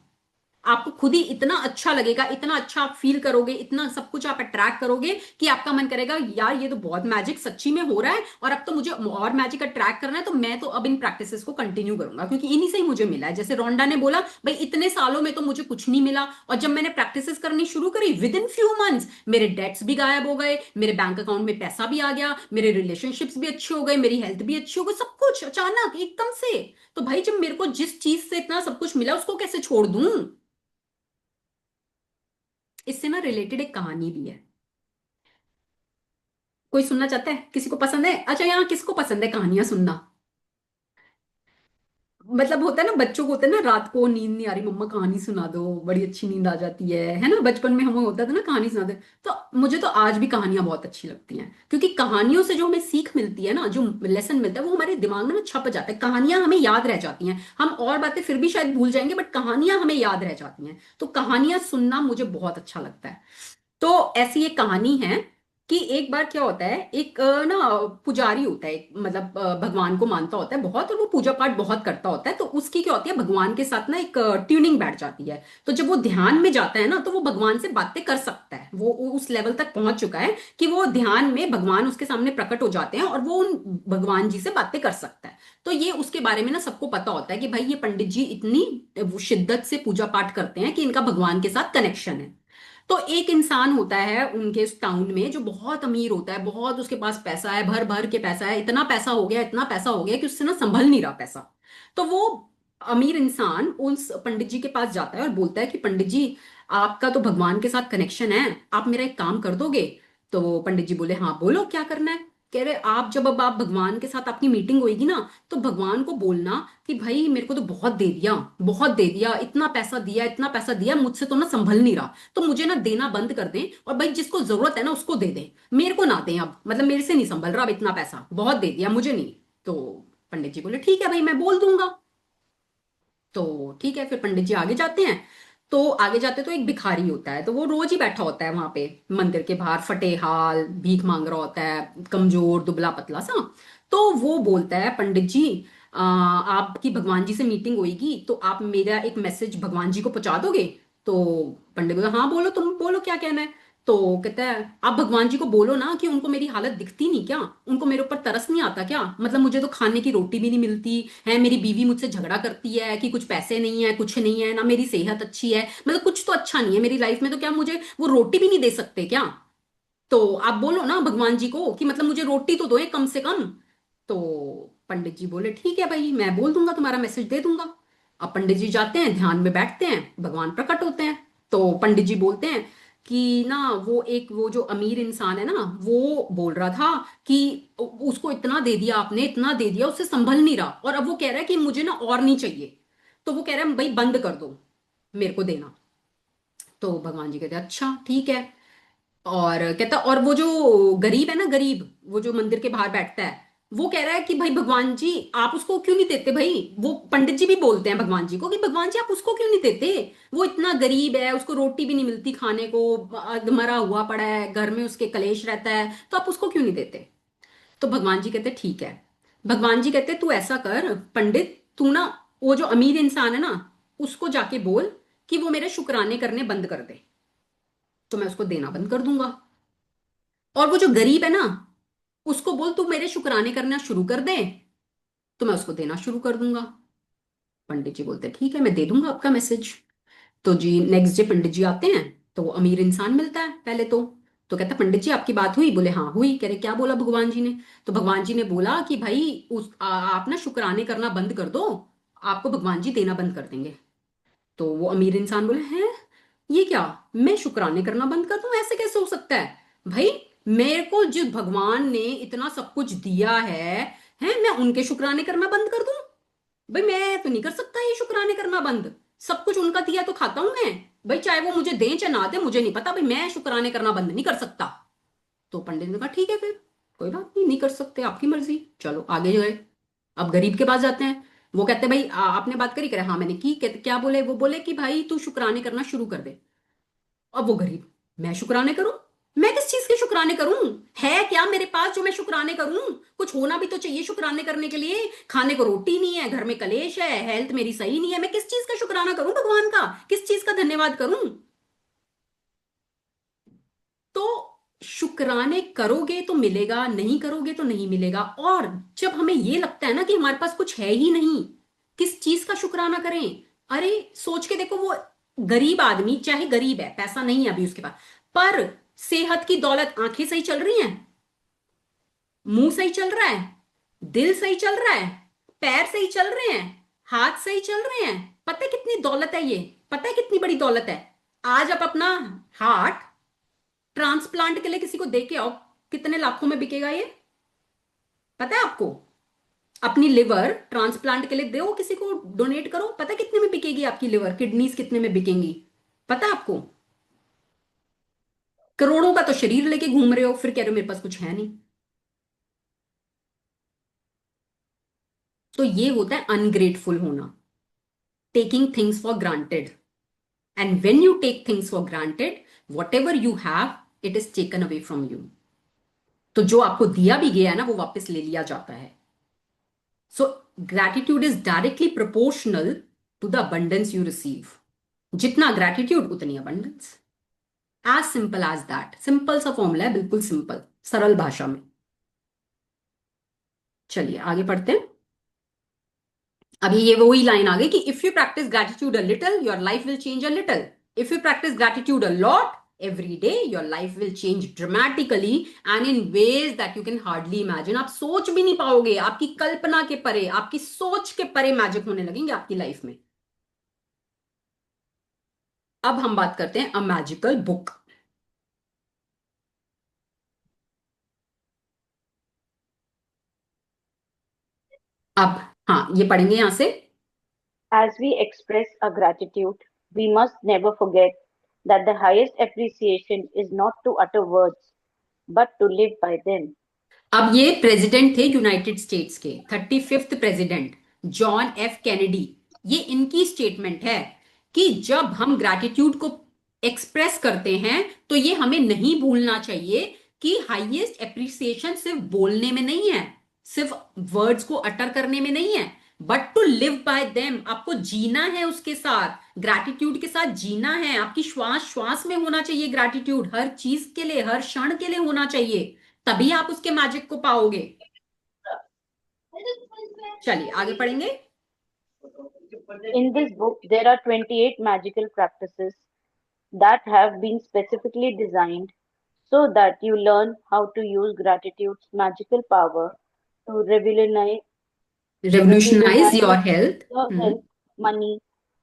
आपको खुद ही इतना अच्छा लगेगा, इतना अच्छा आप फील करोगे, इतना सब कुछ आप अट्रैक्ट करोगे कि आपका मन करेगा यार ये तो बहुत मैजिक सच्ची में हो रहा है, और अब तो मुझे और मैजिक अट्रैक्ट करना है, तो मैं तो अब इन प्रैक्टिसेस को कंटिन्यू करूंगा, क्योंकि इन्हीं से ही मुझे मिला है। जैसे रोंडा ने बोला भाई इतने सालों में तो मुझे कुछ नहीं मिला, और जब मैंने प्रैक्टिसेस करनी शुरू करी, विद इन फ्यू मंथ्स मेरे डेट्स भी गायब हो गए, मेरे बैंक अकाउंट में पैसा भी आ गया, मेरे रिलेशनशिप्स भी अच्छे हो गए, मेरी हेल्थ भी अच्छी हो गई, सब कुछ अचानक एकदम से। तो भाई जब मेरे को जिस चीज से इतना सब कुछ मिला उसको कैसे छोड़ दूं। इससे ना रिलेटेड एक कहानी भी है। कोई सुनना चाहता है? किसी को पसंद है? अच्छा, यहाँ किसको पसंद है कहानियां सुनना? मतलब होता है ना, बच्चों को होता है ना, रात को नींद नहीं आ रही, मम्मा कहानी सुना दो, बड़ी अच्छी नींद आ जाती है ना, बचपन में हमें होता था ना कहानी सुना दे। तो मुझे तो आज भी कहानियां बहुत अच्छी लगती हैं, क्योंकि कहानियों से जो हमें सीख मिलती है ना, जो लेसन मिलता है, वो हमारे दिमाग में ना छप जाता है। कहानियां हमें याद रह जाती हैं, हम और बातें फिर भी शायद भूल जाएंगे, बट कहानियां हमें याद रह जाती हैं। तो कहानियां सुनना मुझे बहुत अच्छा लगता है। तो ऐसी एक कहानी है कि एक बार क्या होता है, एक ना पुजारी होता है, मतलब भगवान को मानता होता है बहुत, और वो पूजा पाठ बहुत करता होता है। तो उसकी क्या होती है, भगवान के साथ ना एक ट्यूनिंग बैठ जाती है। तो जब वो ध्यान में जाता है ना, तो वो भगवान से बातें कर सकता है, वो उस लेवल तक पहुंच चुका है कि वो ध्यान में भगवान उसके सामने प्रकट हो जाते हैं और वो उन भगवान जी से बातें कर सकता है। तो ये उसके बारे में ना सबको पता होता है कि भाई ये पंडित जी इतनी शिद्दत से पूजा पाठ करते हैं कि इनका भगवान के साथ कनेक्शन है। तो एक इंसान होता है उनके उस टाउन में जो बहुत अमीर होता है, बहुत उसके पास पैसा है, भर भर के पैसा है, इतना पैसा हो गया, इतना पैसा हो गया कि उससे ना संभल नहीं रहा पैसा। तो वो अमीर इंसान उस पंडित जी के पास जाता है और बोलता है कि पंडित जी, आपका तो भगवान के साथ कनेक्शन है, आप मेरा एक काम कर दोगे? तो वो पंडित जी बोले, हाँ बोलो क्या करना है। कह रहे, आप जब अब आप भगवान के साथ आपकी मीटिंग होगी ना, तो भगवान को बोलना कि भाई मेरे को तो बहुत दे दिया, बहुत दे दिया, इतना पैसा दिया, इतना पैसा दिया, मुझसे तो ना संभल नहीं रहा, तो मुझे ना देना बंद कर दें, और भाई जिसको जरूरत है ना उसको दे दें, मेरे को ना दें अब, मतलब मेरे से नहीं संभल रहा अब, इतना पैसा बहुत दे दिया, मुझे नहीं। तो पंडित जी बोले, ठीक है भाई, मैं बोल दूंगा। तो ठीक है, फिर पंडित जी आगे जाते हैं। तो आगे जाते तो एक भिखारी होता है, तो वो रोज ही बैठा होता है वहां पे मंदिर के बाहर, फटे हाल भीख मांग रहा होता है, कमजोर दुबला पतला सा। तो वो बोलता है, पंडित जी, आपकी भगवान जी से मीटिंग होगी, तो आप मेरा एक मैसेज भगवान जी को पहुंचा दोगे? तो पंडित बोला, हाँ बोलो, तुम बोलो क्या कहना है। तो कहता है, आप भगवान जी को बोलो ना कि उनको मेरी हालत दिखती नहीं क्या, उनको मेरे ऊपर तरस नहीं आता क्या, मतलब मुझे तो खाने की रोटी भी नहीं मिलती है, मेरी बीवी मुझसे झगड़ा करती है कि कुछ पैसे नहीं है, कुछ नहीं है ना, मेरी सेहत अच्छी है, मतलब कुछ तो अच्छा नहीं है मेरी लाइफ में, तो क्या मुझे वो रोटी भी नहीं दे सकते क्या? तो आप बोलो ना भगवान जी को कि मतलब मुझे रोटी तो दो एक कम से कम। तो पंडित जी बोले, ठीक है भाई, मैं बोल दूंगा, तुम्हारा मैसेज दे दूंगा। अब पंडित जी जाते हैं, ध्यान में बैठते हैं, भगवान प्रकट होते हैं। तो पंडित जी बोलते हैं कि ना, वो जो अमीर इंसान है ना, वो बोल रहा था कि उसको इतना दे दिया आपने, इतना दे दिया, उससे संभल नहीं रहा, और अब वो कह रहा है कि मुझे ना और नहीं चाहिए। तो वो कह रहा है, भाई बंद कर दो मेरे को देना। तो भगवान जी कहते हैं, अच्छा ठीक है। और कहता, और वो जो गरीब है ना, गरीब, वो जो मंदिर के बाहर बैठता है, वो कह रहा है कि भाई भगवान जी, आप उसको क्यों नहीं देते भाई? वो पंडित जी भी बोलते हैं भगवान जी को कि भगवान जी, आप उसको क्यों नहीं देते? वो इतना गरीब है, उसको रोटी भी नहीं मिलती खाने को, मरा हुआ पड़ा है घर में, उसके कलेश रहता है, तो आप उसको क्यों नहीं देते? तो भगवान जी कहते, ठीक है। भगवान जी कहते, तू ऐसा कर पंडित, तू ना वो जो अमीर इंसान है ना, उसको जाके बोल कि वो मेरे शुक्राने करने बंद कर दे, तो मैं उसको देना बंद कर दूंगा। और वो जो गरीब है ना, उसको बोल तू मेरे शुक्राने करना शुरू कर दे, तो मैं उसको देना शुरू कर दूंगा। पंडित जी बोलते हैं, ठीक है, मैं दे दूंगा आपका मैसेज। तो जी नेक्स्ट डे पंडित जी आते हैं, तो वो अमीर इंसान मिलता है पहले तो कहता, पंडित जी आपकी बात हुई? बोले, हाँ हुई। कह रहे, क्या बोला भगवान जी ने? तो भगवान जी ने बोला कि भाई आप ना शुक्राने करना बंद कर दो, आपको भगवान जी देना बंद कर देंगे। तो वो अमीर इंसान बोले, हैं, ये क्या, मैं शुक्राने करना बंद कर दूं? ऐसे कैसे हो सकता है भाई? मेरे को जिस भगवान ने इतना सब कुछ दिया है मैं उनके शुक्राने करना बंद कर दूं? भाई मैं तो नहीं कर सकता ये शुक्राने करना बंद, सब कुछ उनका दिया तो खाता हूं मैं। भाई चाहे वो मुझे दें चाहे ना दें, मुझे नहीं पता, भाई मैं शुक्राने करना बंद नहीं कर सकता। तो पंडित ने कहा, ठीक है फिर, कोई बात नहीं, नहीं कर सकते, आपकी मर्जी, चलो आगे गए। अब गरीब के पास जाते हैं। वो कहते हैं, भाई आपने बात करी? करे, हाँ मैंने की। कहते, क्या बोले? वो बोले कि भाई तू शुक्राने करना शुरू कर दे। अब वो गरीब, मैं शुक्राने करूं? मैं किस चीज के शुक्राने करूं? है क्या मेरे पास जो मैं शुक्राने करूं? कुछ होना भी तो चाहिए शुक्राने करने के लिए, खाने को रोटी नहीं है, घर में कलेश है, हेल्थ मेरी सही नहीं है, मैं किस चीज का शुक्राना करूं भगवान का, किस चीज का धन्यवाद करूं? तो शुक्राने करोगे तो मिलेगा, नहीं करोगे तो नहीं मिलेगा। और जब हमें ये लगता है ना कि हमारे पास कुछ है ही नहीं, किस चीज का शुक्राना करें? अरे सोच के देखो, वो गरीब आदमी, चाहे गरीब है, पैसा नहीं है अभी उसके पास, पर सेहत की दौलत, आंखें सही चल रही हैं, मुंह सही चल रहा है, दिल सही चल रहा है, पैर सही चल रहे हैं, हाथ सही चल रहे हैं। पता है कितनी दौलत है ये? पता है कितनी बड़ी दौलत है? आज आप अपना हार्ट ट्रांसप्लांट के लिए किसी को दे के आओ, कितने लाखों में बिकेगा ये? पता है आपको? अपनी लिवर ट्रांसप्लांट के लिए दो, किसी को डोनेट करो, पता है कितने में बिकेगी आपकी लिवर, किडनीज कितने में बिकेंगी, पता है आपको? करोड़ों का तो शरीर लेके घूम रहे हो, फिर कह रहे हो मेरे पास कुछ है नहीं। तो ये होता है अनग्रेटफुल होना, taking things for granted. And when you take things for granted, whatever you have, it is taken away from you. तो जो आपको दिया भी गया है ना, वो वापस ले लिया जाता है। So gratitude is directly proportional to the abundance you receive. जितना ग्रैटिट्यूड उतनी abundance। As simple as that, simple सा फॉर्मूला है, बिल्कुल सिंपल, सरल भाषा में। चलिए आगे पढ़ते हैं। अभी ये वही लाइन आ गई कि if you practice gratitude a little, your life will change a little. If you practice gratitude a lot, every day your life will change dramatically and in ways that you can hardly imagine। आप सोच भी नहीं पाओगे, आपकी कल्पना के परे, आपकी सोच के परे मैजिक होने लगेंगे आपकी लाइफ में। अब हम बात करते हैं अ मैजिकल बुक। अब हाँ, ये पढ़ेंगे यहां से। As we express our gratitude, we must never forget that the highest appreciation is not to utter words, but to live by them. अब ये प्रेसिडेंट थे यूनाइटेड स्टेट्स के, 35th president, John F Kennedy. ये इनकी स्टेटमेंट है कि जब हम ग्रैटिट्यूड को एक्सप्रेस करते हैं, तो ये हमें नहीं भूलना चाहिए कि हाईएस्ट एप्रिसिएशन सिर्फ बोलने में नहीं है, सिर्फ वर्ड्स को अटर करने में नहीं है, but to live by them. आपको जीना है उसके साथ, ग्रैटिट्यूड के साथ जीना है। आपकी श्वास श्वास में होना चाहिए ग्रैटिट्यूड, हर चीज के लिए, हर क्षण के लिए होना चाहिए, तभी आप उसके मैजिक को पाओगे। चलिए आगे पढ़ेंगे। In this book, there are 28 magical practices that have been specifically designed so that you learn how to use gratitude's magical power to revolutionise your revolutionize health. your health, money,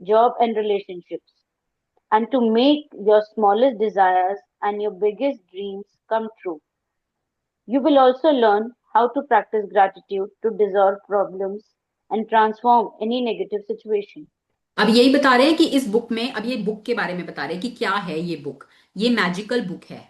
job, and relationships, and to make your smallest desires and your biggest dreams come true. You will also learn how to practice gratitude to dissolve problems and transform any negative situation. अब यही बता रहे हैं कि इस बुक में, अब ये बुक के बारे में बता रहे हैं कि क्या है ये बुक। ये मैजिकल बुक है,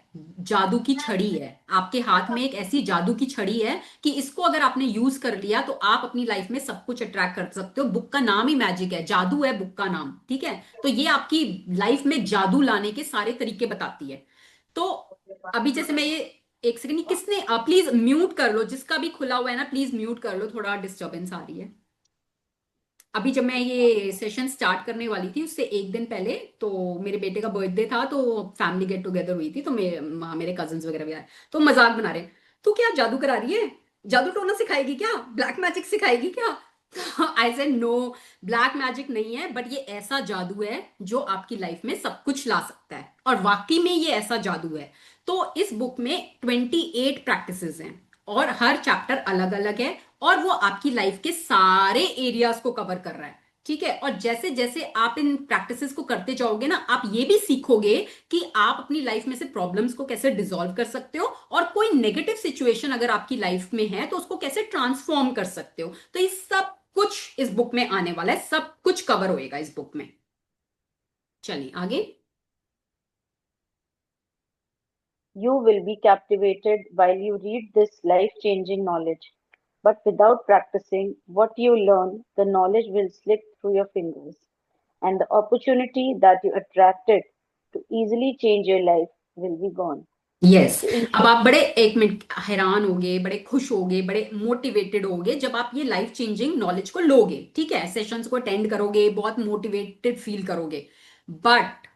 जादू की छड़ी है। आपके हाथ में एक ऐसी जादू की छड़ी है कि इसको अगर आपने यूज कर लिया तो आप अपनी लाइफ में सब कुछ अट्रैक्ट कर सकते हो। बुक का नाम ही मैजिक है, जादू है बुक का नाम, ठीक है? तो ये आपकी लाइफ में जादू लाने के सारे तरीके बताती है। तो अभी जैसे मैं ये, एक सेकंड, किसने प्लीज म्यूट कर लो, जिसका भी खुला हुआ है ना प्लीज म्यूट कर लो, थोड़ा डिस्टरबेंस आ रही है। अभी जब मैं ये सेशन स्टार्ट करने वाली थी उससे एक दिन पहले, तो मेरे बेटे का बर्थडे था, तो फैमिली गेट टुगेदर हुई थी, तो मेरे कजन्स वगैरह भी आए, तो मजाक बना रहे, तू क्या जादू करा रही है, जादू टोना सिखाएगी क्या, ब्लैक मैजिक सिखाएगी क्या? I said no, black magic नहीं है, बट ये ऐसा जादू है जो आपकी लाइफ में सब कुछ ला सकता है, और वाकई में ये ऐसा जादू है। तो इस बुक में 28 प्रैक्टिसेस हैं, और हर चैप्टर अलग अलग है, और वो आपकी लाइफ के सारे एरियाज को कवर कर रहा है, ठीक है? और जैसे जैसे आप इन प्रैक्टिसेस को करते जाओगे ना, आप ये भी सीखोगे कि आप अपनी लाइफ में से प्रॉब्लम्स को कैसे डिसॉल्व कर सकते हो, और कोई नेगेटिव सिचुएशन अगर आपकी लाइफ में है तो उसको कैसे ट्रांसफॉर्म कर सकते हो। तो ये सब कुछ इस बुक में आने वाला है, सब कुछ कवर होएगा इस बुक में। चलिए आगे। You will be captivated while you read this life changing knowledge. But without practicing what you learn, the knowledge will slip through your fingers, and the opportunity that you attracted to easily change your life will be gone. Yes, So, in अब short, आप बड़े, एक मिनट, हैरान होगे, बड़े खुश होगे, बड़े मोटिवेटेड होगे जब आप ये लाइफ चेंजिंग नॉलेज को लोगे, ठीक है? सेशंस को अटेंड करोगे, बहुत मोटिवेटेड फील करोगे, but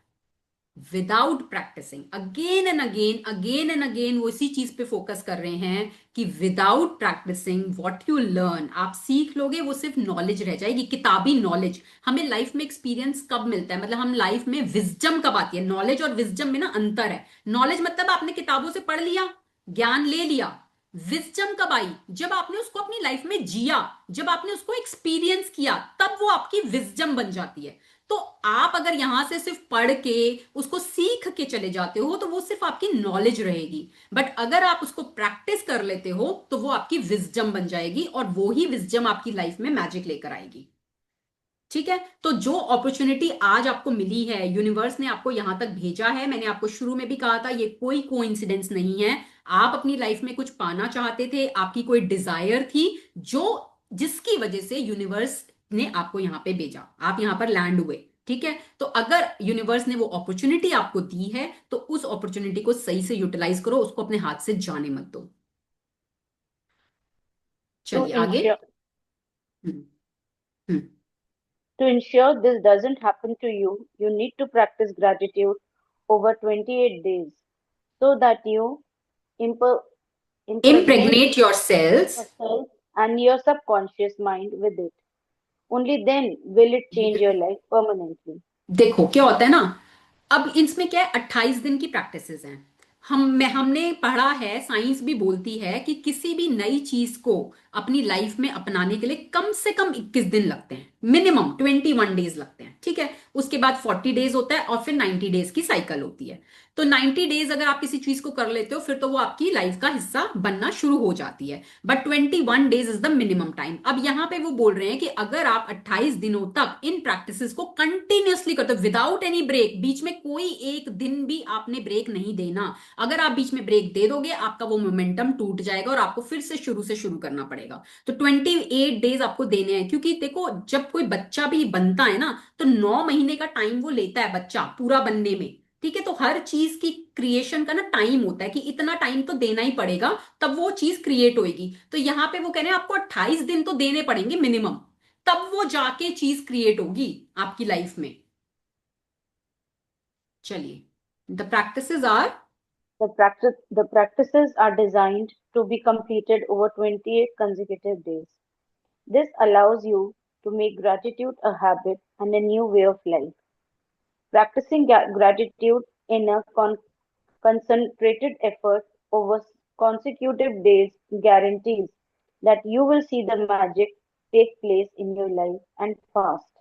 without practicing, again and again वो इसी चीज पे फोकस कर रहे हैं कि without practicing what you learn, आप सीख लोगे वो सिर्फ नॉलेज रह जाएगी, किताबी नॉलेज। हमें लाइफ में एक्सपीरियंस कब मिलता है, मतलब हम लाइफ में विजडम कब आती है? नॉलेज और विजडम में ना अंतर है। नॉलेज मतलब आपने किताबों से पढ़ लिया, ज्ञान ले लिया। विजडम कब आई? जब आपने उसको अपनी लाइफ में जिया, जब आपने उसको एक्सपीरियंस किया, तब वो आपकी विजडम बन जाती है। तो आप अगर यहां से सिर्फ पढ़ के उसको सीख के चले जाते हो तो वो सिर्फ आपकी नॉलेज रहेगी, बट अगर आप उसको प्रैक्टिस कर लेते हो तो वो आपकी विजडम बन जाएगी, और वो ही विजडम आपकी लाइफ में मैजिक लेकर आएगी। ठीक है, तो जो अपॉर्चुनिटी आज आपको मिली है, यूनिवर्स ने आपको यहां तक भेजा है, मैंने आपको शुरू में भी कहा था ये कोई कोइंसिडेंस नहीं है। आप अपनी लाइफ में कुछ पाना चाहते थे, आपकी कोई डिजायर थी, जो जिसकी वजह से यूनिवर्स ने आपको यहां पे भेजा, आप यहां पर लैंड हुए। ठीक है, तो अगर यूनिवर्स ने वो अपॉर्चुनिटी आपको दी है तो उस अपॉर्चुनिटी को सही से यूटिलाइज करो, उसको अपने हाथ से जाने मत दो। To चलिए आगे। ensure hmm. Hmm. to ensure this doesn't happen to you, you need to practice gratitude over 28 days so that you imper- impregnate Impregnate your cells. yourself and your subconscious mind with it. Only then will it change your life permanently. देखो क्या होता है ना, अब इसमें क्या है, 28 दिन की प्रैक्टिसेस हैं। हमने पढ़ा है, साइंस भी बोलती है कि किसी भी नई चीज को अपनी लाइफ में अपनाने के लिए कम से कम 21 दिन लगते हैं, मिनिमम 21 डेज लगते हैं। ठीक है, उसके बाद 40 डेज होता है और फिर 90 डेज की साइकिल होती है। तो 90 डेज अगर आप किसी चीज को कर लेते हो फिर तो वो आपकी लाइफ का हिस्सा बनना शुरू हो जाती है, but 21 days is the minimum time. अब यहां पे वो बोल रहे हैं कि अगर आप 28 दिनों तक इन प्रैक्टिसेस को कंटिन्यूअसली करते हो विदाउट एनी ब्रेक, बीच में कोई एक दिन भी आपने ब्रेक नहीं देना। अगर आप बीच में ब्रेक दे दोगे आपका वो मोमेंटम टूट जाएगा और आपको फिर से शुरू करना पड़ेगा। तो 28 डेज आपको देने हैं, क्योंकि देखो जब कोई बच्चा भी बनता है ना तो 9 महीने का टाइम वो लेता है बच्चा पूरा बनने में। ठीक है, तो हर चीज की क्रिएशन का ना टाइम होता है कि इतना टाइम तो देना ही पड़ेगा, तब वो चीज क्रिएट होएगी। तो यहां पे वो कह रहे हैं आपको 28 दिन तो देने पड़ेंगे मिनिमम, तब वो जाके चीज क्रिएट होगी आपकी लाइफ में। चलिए, the practices are. The practices are designed to be completed over 28 consecutive days. This allows you to make gratitude a habit and a new way of life. Practicing gratitude in a concentrated effort over consecutive days guarantees that you will see the magic take place in your life and fast.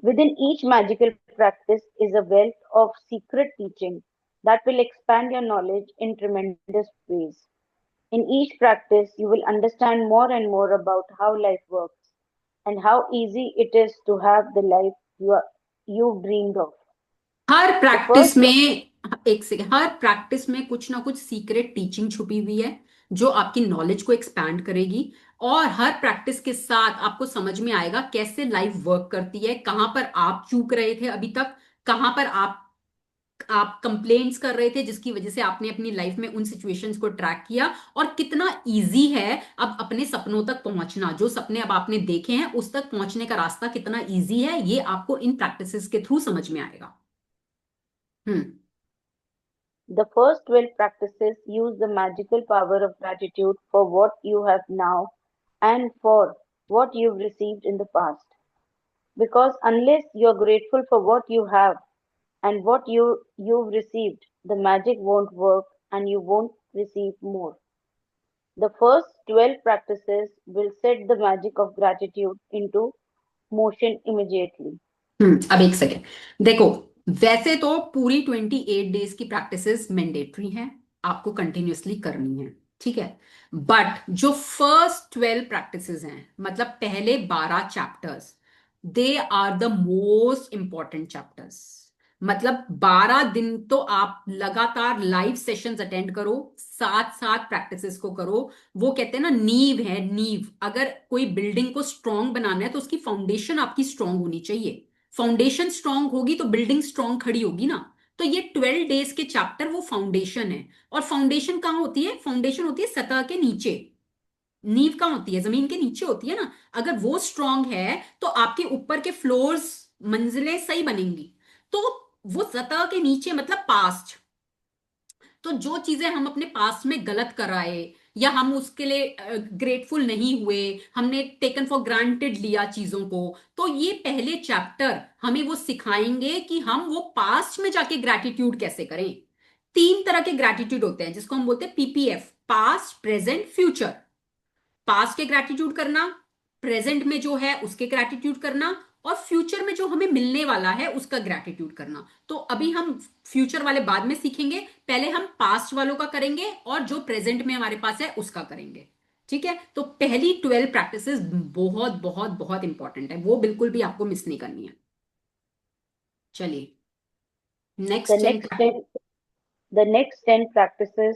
Within each magical practice is a wealth of secret teaching that will expand your knowledge in tremendous ways. In each practice, you will understand more and more about how life works and how easy it is to have the life you've dreamed of. Her The practice first में, एक सेकेंड, हर प्रैक्टिस में कुछ ना कुछ सीक्रेट टीचिंग छुपी हुई है जो आपकी नॉलेज को एक्सपैंड करेगी। और हर प्रैक्टिस के साथ आपको समझ में आएगा कैसे लाइफ वर्क करती है, कहां पर आप चूक रहे थे अभी तक, कहां पर आप कंप्लेंट्स कर रहे थे जिसकी वजह से आपने अपनी लाइफ में उन सिचुएशंस को ट्रैक किया, और कितना इजी है अब अपने सपनों तक पहुंचना। जो सपने अब आपने देखे हैं उस तक पहुंचने का रास्ता कितना इजी है, ये आपको इन प्रैक्टिसेस के थ्रू समझ में आएगा। हम्म। The first 12 practices use the magical power of gratitude for what you have now and for what you've received in the past. Because unless you're grateful for what you have and what you've received, the magic won't work and you won't receive more. The first 12 practices will set the magic of gratitude into motion immediately. अब एक सेकेंड, देखो, वैसे तो पूरी 28 डेज की प्रैक्टिसेस मैंडेटरी हैं, आपको कंटिन्यूअसली करनी है। ठीक है, बट जो फर्स्ट 12 प्रैक्टिसेस हैं, मतलब पहले 12 chapters, they are the most important chapters. मतलब 12 दिन तो आप लगातार लाइव सेशंस अटेंड करो, साथ साथ प्रैक्टिसेस को करो। वो कहते हैं ना, नींव है नींव। अगर कोई बिल्डिंग को स्ट्रांग बनाना है तो उसकी फाउंडेशन आपकी स्ट्रांग होनी चाहिए। फाउंडेशन स्ट्रांग होगी तो बिल्डिंग स्ट्रांग खड़ी होगी ना। तो ये 12 डेज के चैप्टर वो फाउंडेशन है। और फाउंडेशन कहाँ होती है? फाउंडेशन होती है सतह के नीचे। नींव कहाँ होती है? जमीन के नीचे होती है ना। अगर वो स्ट्रांग है तो आपके ऊपर के फ्लोर्स, मंजिलें सही बनेंगी। तो वो सतह के नीचे मतलब पास्ट। तो जो चीजें हम अपने पास्ट में गलत कराए, या हम उसके लिए ग्रेटफुल नहीं हुए, हमने टेकन फॉर ग्रांटेड लिया चीजों को, तो ये पहले चैप्टर हमें वो सिखाएंगे कि हम वो पास्ट में जाके ग्रैटिट्यूड कैसे करें। 3 तरह के ग्रैटिट्यूड होते हैं जिसको हम बोलते हैं PPF, past present future. Past के ग्रैटिट्यूड करना, प्रेजेंट में जो है उसके ग्रैटिट्यूड करना, और फ्यूचर में जो हमें मिलने वाला है उसका ग्रैटिट्यूड करना। तो अभी हम फ्यूचर वाले बाद में सीखेंगे, पहले हम पास्ट वालों का करेंगे और जो प्रेजेंट में हमारे पास है उसका करेंगे। ठीक है, तो पहली 12 प्रैक्टिसेस बहुत बहुत बहुत इंपॉर्टेंट है, वो बिल्कुल भी आपको मिस नहीं करनी है। चलिए, The next 10। next 10, the next 10 practices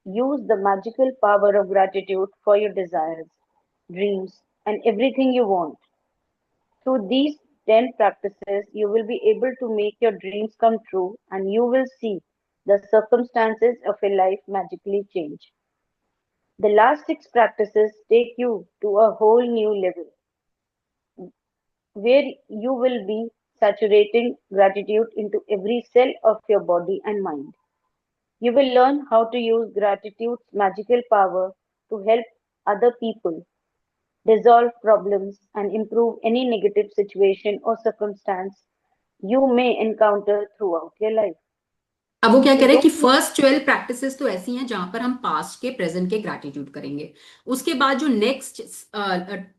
use the magical power of gratitude for your desires, dreams, and everything you want. Through these 10 practices, you will be able to make your dreams come true and you will see the circumstances of your life magically change. The last 6 practices take you to a whole new level where you will be saturating gratitude into every cell of your body and mind. You will learn how to use gratitude's magical power to help other people, resolve problems, and improve any negative situation or circumstance you may encounter throughout your life. अब वो क्या कह You रहे हैं कि don't need फर्स्ट 12 प्रैक्टिसेस तो ऐसी हैं जहां पर हम पास्ट के प्रेजेंट के ग्रैटिट्यूड करेंगे। उसके बाद जो नेक्स्ट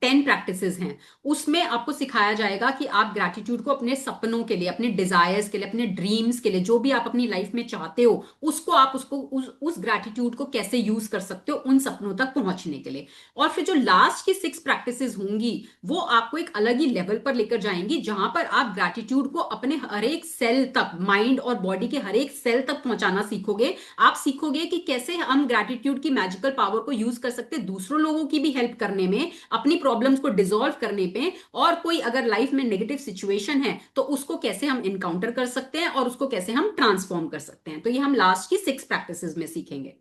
10 प्रैक्टिसेस हैं उसमें आपको सिखाया जाएगा कि आप ग्रैटिट्यूड को अपने सपनों के लिए, अपने डिजायर्स के लिए, अपने ड्रीम्स के लिए, जो भी आप अपनी लाइफ में चाहते हो उसको आप उसको उस ग्रैटिट्यूड को कैसे यूज कर सकते हो उन सपनों तक पहुंचने के लिए। और फिर जो लास्ट की 6 प्रैक्टिसेस होंगी वो आपको एक अलग ही लेवल पर लेकर जाएंगी जहां पर आप ग्रैटिट्यूड को अपने हर एक सेल तक, माइंड और बॉडी के हर एक सेल तक पहुंचाना सीखोगे। आप सीखोगे कि कैसे हम ग्रैटिट्यूड की मैजिकल पावर को यूज कर सकते हैं दूसरों लोगों की भी हेल्प करने में, अपनी प्रॉब्लम्स को डिसॉल्व करने पे, और कोई अगर लाइफ में नेगेटिव सिचुएशन है तो उसको कैसे हम इनकाउंटर कर सकते हैं और उसको कैसे हम ट्रांसफॉर्म कर सकते हैं। तो ये हम लास्ट की 6 प्रैक्टिसेस में सीखेंगे।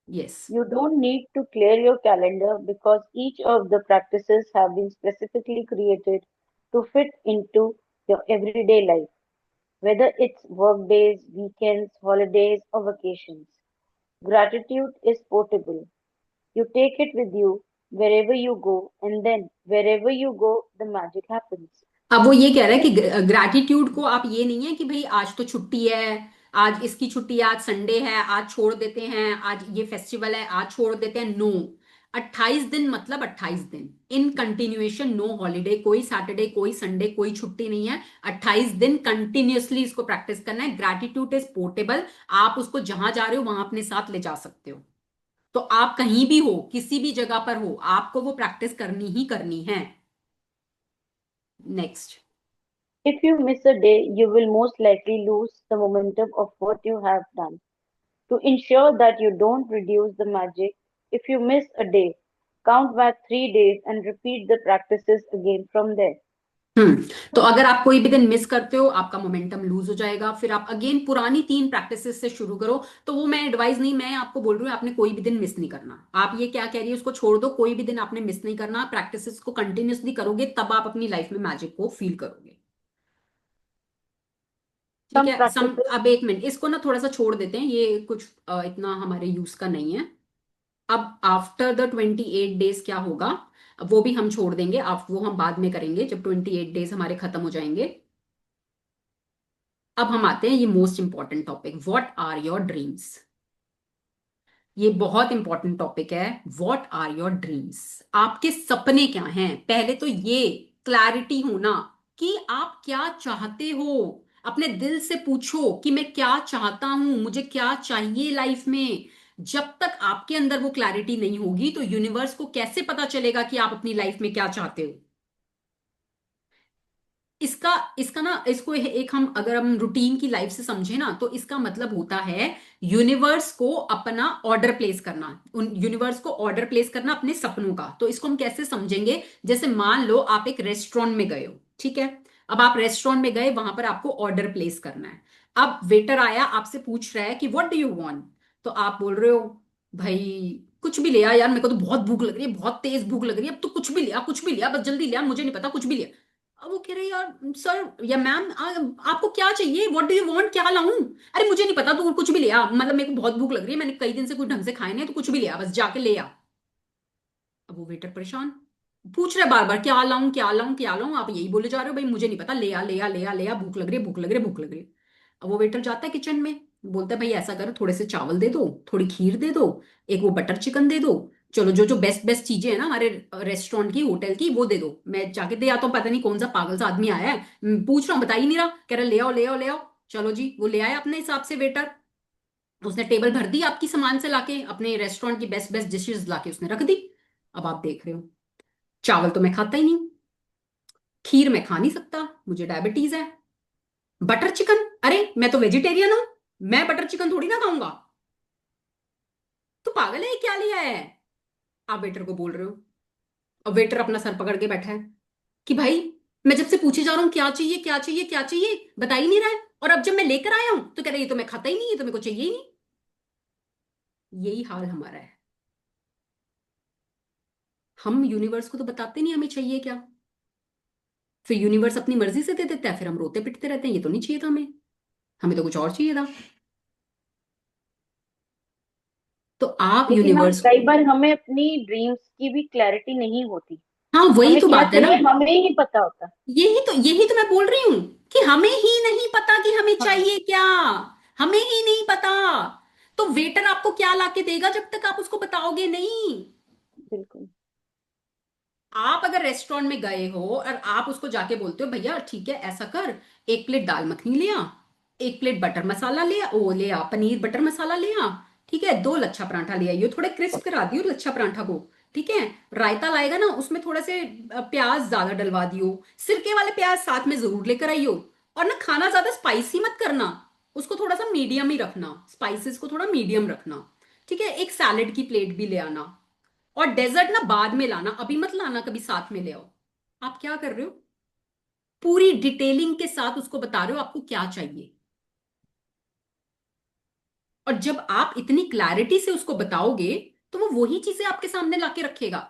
Yes. You don't need to clear your calendar because each of the practices have been specifically created to fit into your everyday life, whether it's work days, weekends, holidays, or vacations. Gratitude is portable. You take it with you wherever you go, and then wherever you go, the magic happens. अब वो ये कह रहा है कि ग्रैटिट्यूड को आप ये नहीं है कि भाई आज तो छुट्टी है, आज इसकी छुट्टी है, आज संडे है, आज छोड़ देते हैं, आज ये फेस्टिवल है, आज छोड़ देते हैं। नो, 28 दिन मतलब 28 दिन इन कंटिन्यूएशन, नो हॉलीडे, कोई सैटरडे, कोई संडे, कोई छुट्टी नहीं है। 28 दिन कंटिन्यूअसली इसको प्रैक्टिस करना है। ग्रैटिट्यूड इज पोर्टेबल, आप उसको जहां जा रहे हो वहां अपने साथ ले जा सकते हो। तो आप कहीं भी हो, किसी भी जगह पर हो, आपको वो प्रैक्टिस करनी ही करनी है। Next. If you miss a day, you will most likely lose the momentum of what you have done. To ensure that you don't reduce the magic, if you miss a day, count back 3 days and repeat the practices again from there. तो अगर आप कोई भी दिन मिस करते हो आपका मोमेंटम लूज हो जाएगा, फिर आप अगेन पुरानी 3 प्रैक्टिसेस से शुरू करो। तो वो मैं एडवाइस नहीं, मैं आपको बोल रही हूँ आपने कोई भी दिन मिस नहीं करना। आप ये क्या कह रही है उसको छोड़ दो, कोई भी दिन आपने मिस नहीं करना। प्रैक्टिसेस को कंटिन्यूअसली करोगे तब आप अपनी लाइफ में मैजिक को फील करोगे। ठीक Some है, practices, अब एक मिनट, इसको ना थोड़ा सा छोड़ देते हैं, ये कुछ इतना हमारे यूज का नहीं है। अब आफ्टर द 28 डेज क्या होगा, अब वो भी हम छोड़ देंगे, आप वो हम बाद में करेंगे जब 28 डेज हमारे खत्म हो जाएंगे। अब हम आते हैं ये most important topic, what are your dreams. ये बहुत इंपॉर्टेंट टॉपिक है। व्हाट आर योर ड्रीम्स, आपके सपने क्या हैं। पहले तो ये क्लैरिटी होना कि आप क्या चाहते हो। अपने दिल से पूछो कि मैं क्या चाहता हूं, मुझे क्या चाहिए लाइफ में। जब तक आपके अंदर वो क्लैरिटी नहीं होगी तो यूनिवर्स को कैसे पता चलेगा कि आप अपनी लाइफ में क्या चाहते हो। इसका इसका ना, इसको एक हम अगर हम रूटीन की लाइफ से समझे ना तो इसका मतलब होता है यूनिवर्स को अपना ऑर्डर प्लेस करना, उन यूनिवर्स को ऑर्डर प्लेस करना अपने सपनों का। तो इसको हम कैसे समझेंगे, जैसे मान लो आप एक रेस्टोरेंट में गए हो, ठीक है। अब आप रेस्टोरेंट में गए, वहां पर आपको ऑर्डर प्लेस करना है। अब वेटर आया, आपसे पूछ रहा है कि व्हाट डू यू वांट। तो आप बोल रहे हो भाई कुछ भी लिया यार, मेरे को तो बहुत भूख लग रही है, बहुत तेज भूख लग रही है, अब तो कुछ भी लिया, कुछ भी लिया, बस जल्दी लिया, मुझे नहीं पता, कुछ भी लिया। अब वो कह रहे यार सर या मैम, आपको क्या चाहिए, व्हाट डू यू वांट, क्या लाऊं। अरे मुझे नहीं पता, तू कुछ भी ले आ, मतलब मेरे को बहुत भूख लग रही है, मैंने कई दिन से कुछ ढंग से खाए नहीं, तो कुछ भी ले आ, बस जाके ले आ। अब वो वेटर परेशान, पूछ रहे बार बार क्या लाऊं, क्या लाऊं, क्या लाऊं, आप यही बोले जा रहे हो भाई मुझे नहीं पता, ले आ, ले आ, ले आ, ले आ, भूख लग रही है, भूख लग रही है, भूख लग रही है। अब वो वेटर जाता है किचन में, बोलता है भाई ऐसा करो, थोड़े से चावल दे दो, थोड़ी खीर दे दो, एक वो बटर चिकन दे दो, चलो जो जो बेस्ट बेस्ट चीजें हैं ना हमारे रेस्टोरेंट की, होटल की, वो दे दो, मैं जाके दे आता हूँ। पता नहीं कौन सा पागल सा आदमी आया है, पूछ रहा हूँ बता ही नहीं रहा, कह रहा ले आओ ले आओ ले आओ। चलो जी, वो ले आया अपने हिसाब से वेटर, उसने टेबल भर दी आपकी सामान से लाके, अपने रेस्टोरेंट की बेस्ट बेस्ट डिशेस लाके उसने रख दी। अब आप देख रहे हो, चावल तो मैं खाता ही नहीं, खीर मैं खा नहीं सकता, मुझे डायबिटीज है। बटर चिकन, अरे मैं तो वेजिटेरियन हूं, मैं बटर चिकन थोड़ी ना खाऊंगा। तो पागल है, क्या लिया है? आप वेटर को बोल रहे हो, और वेटर अपना सर पकड़ के बैठा है कि भाई मैं जब से पूछे जा रहा हूँ क्या चाहिए क्या चाहिए क्या चाहिए, बता ही नहीं रहा है, और अब जब मैं लेकर आया हूं तो कह रहा है ये तो मैं खाता ही नहीं, ये तो मेरे को चाहिए ही नहीं। यही हाल हमारा है। हम यूनिवर्स को तो बताते नहीं हमें चाहिए क्या, फिर यूनिवर्स अपनी मर्जी से दे देता है, फिर हम रोते पिटते रहते हैं ये तो नहीं चाहिए था हमें, हमें तो कुछ और चाहिए था। तो आप लेकिन ना यूनिवर्स कई को, बार हमें अपनी ड्रीम्स की भी क्लैरिटी नहीं होती। हाँ वही हमें तो क्या बात है ना, चाहिए हमें ही नहीं पता होता। यही तो मैं बोल रही हूं कि हमें ही नहीं पता कि हमें हाँ, चाहिए क्या, हमें ही नहीं पता। तो वेटर आपको क्या लाके देगा जब तक आप उसको बताओगे नहीं? बिल्कुल। आप अगर रेस्टोरेंट में गए हो और आप उसको जाके बोलते हो भैया ठीक है ऐसा कर, एक प्लेट दाल मखनी ले आ, एक प्लेट बटर मसाला ले आ, ओ ले आ पनीर बटर मसाला ले आ, ठीक है, दो लच्छा पराठा ले आइयो, थोड़े क्रिस्प करा दियो लच्छा पराठा को, ठीक है, रायता लाएगा ना उसमें थोड़े से प्याज ज्यादा डलवा दियो, सिरके वाले प्याज साथ में जरूर लेकर आइयो, और ना खाना ज्यादा स्पाइसी मत करना, उसको थोड़ा सा मीडियम ही रखना, स्पाइसेस को थोड़ा मीडियम रखना, ठीक है, एक सैलेड की प्लेट भी ले आना, और डेजर्ट ना बाद में लाना, अभी मत लाना, कभी साथ में ले आओ। आप क्या कर रहे हो, पूरी डिटेलिंग के साथ उसको बता रहे हो आपको क्या चाहिए। और जब आप इतनी क्लैरिटी से उसको बताओगे तो वो वही चीजें आपके सामने लाके रखेगा।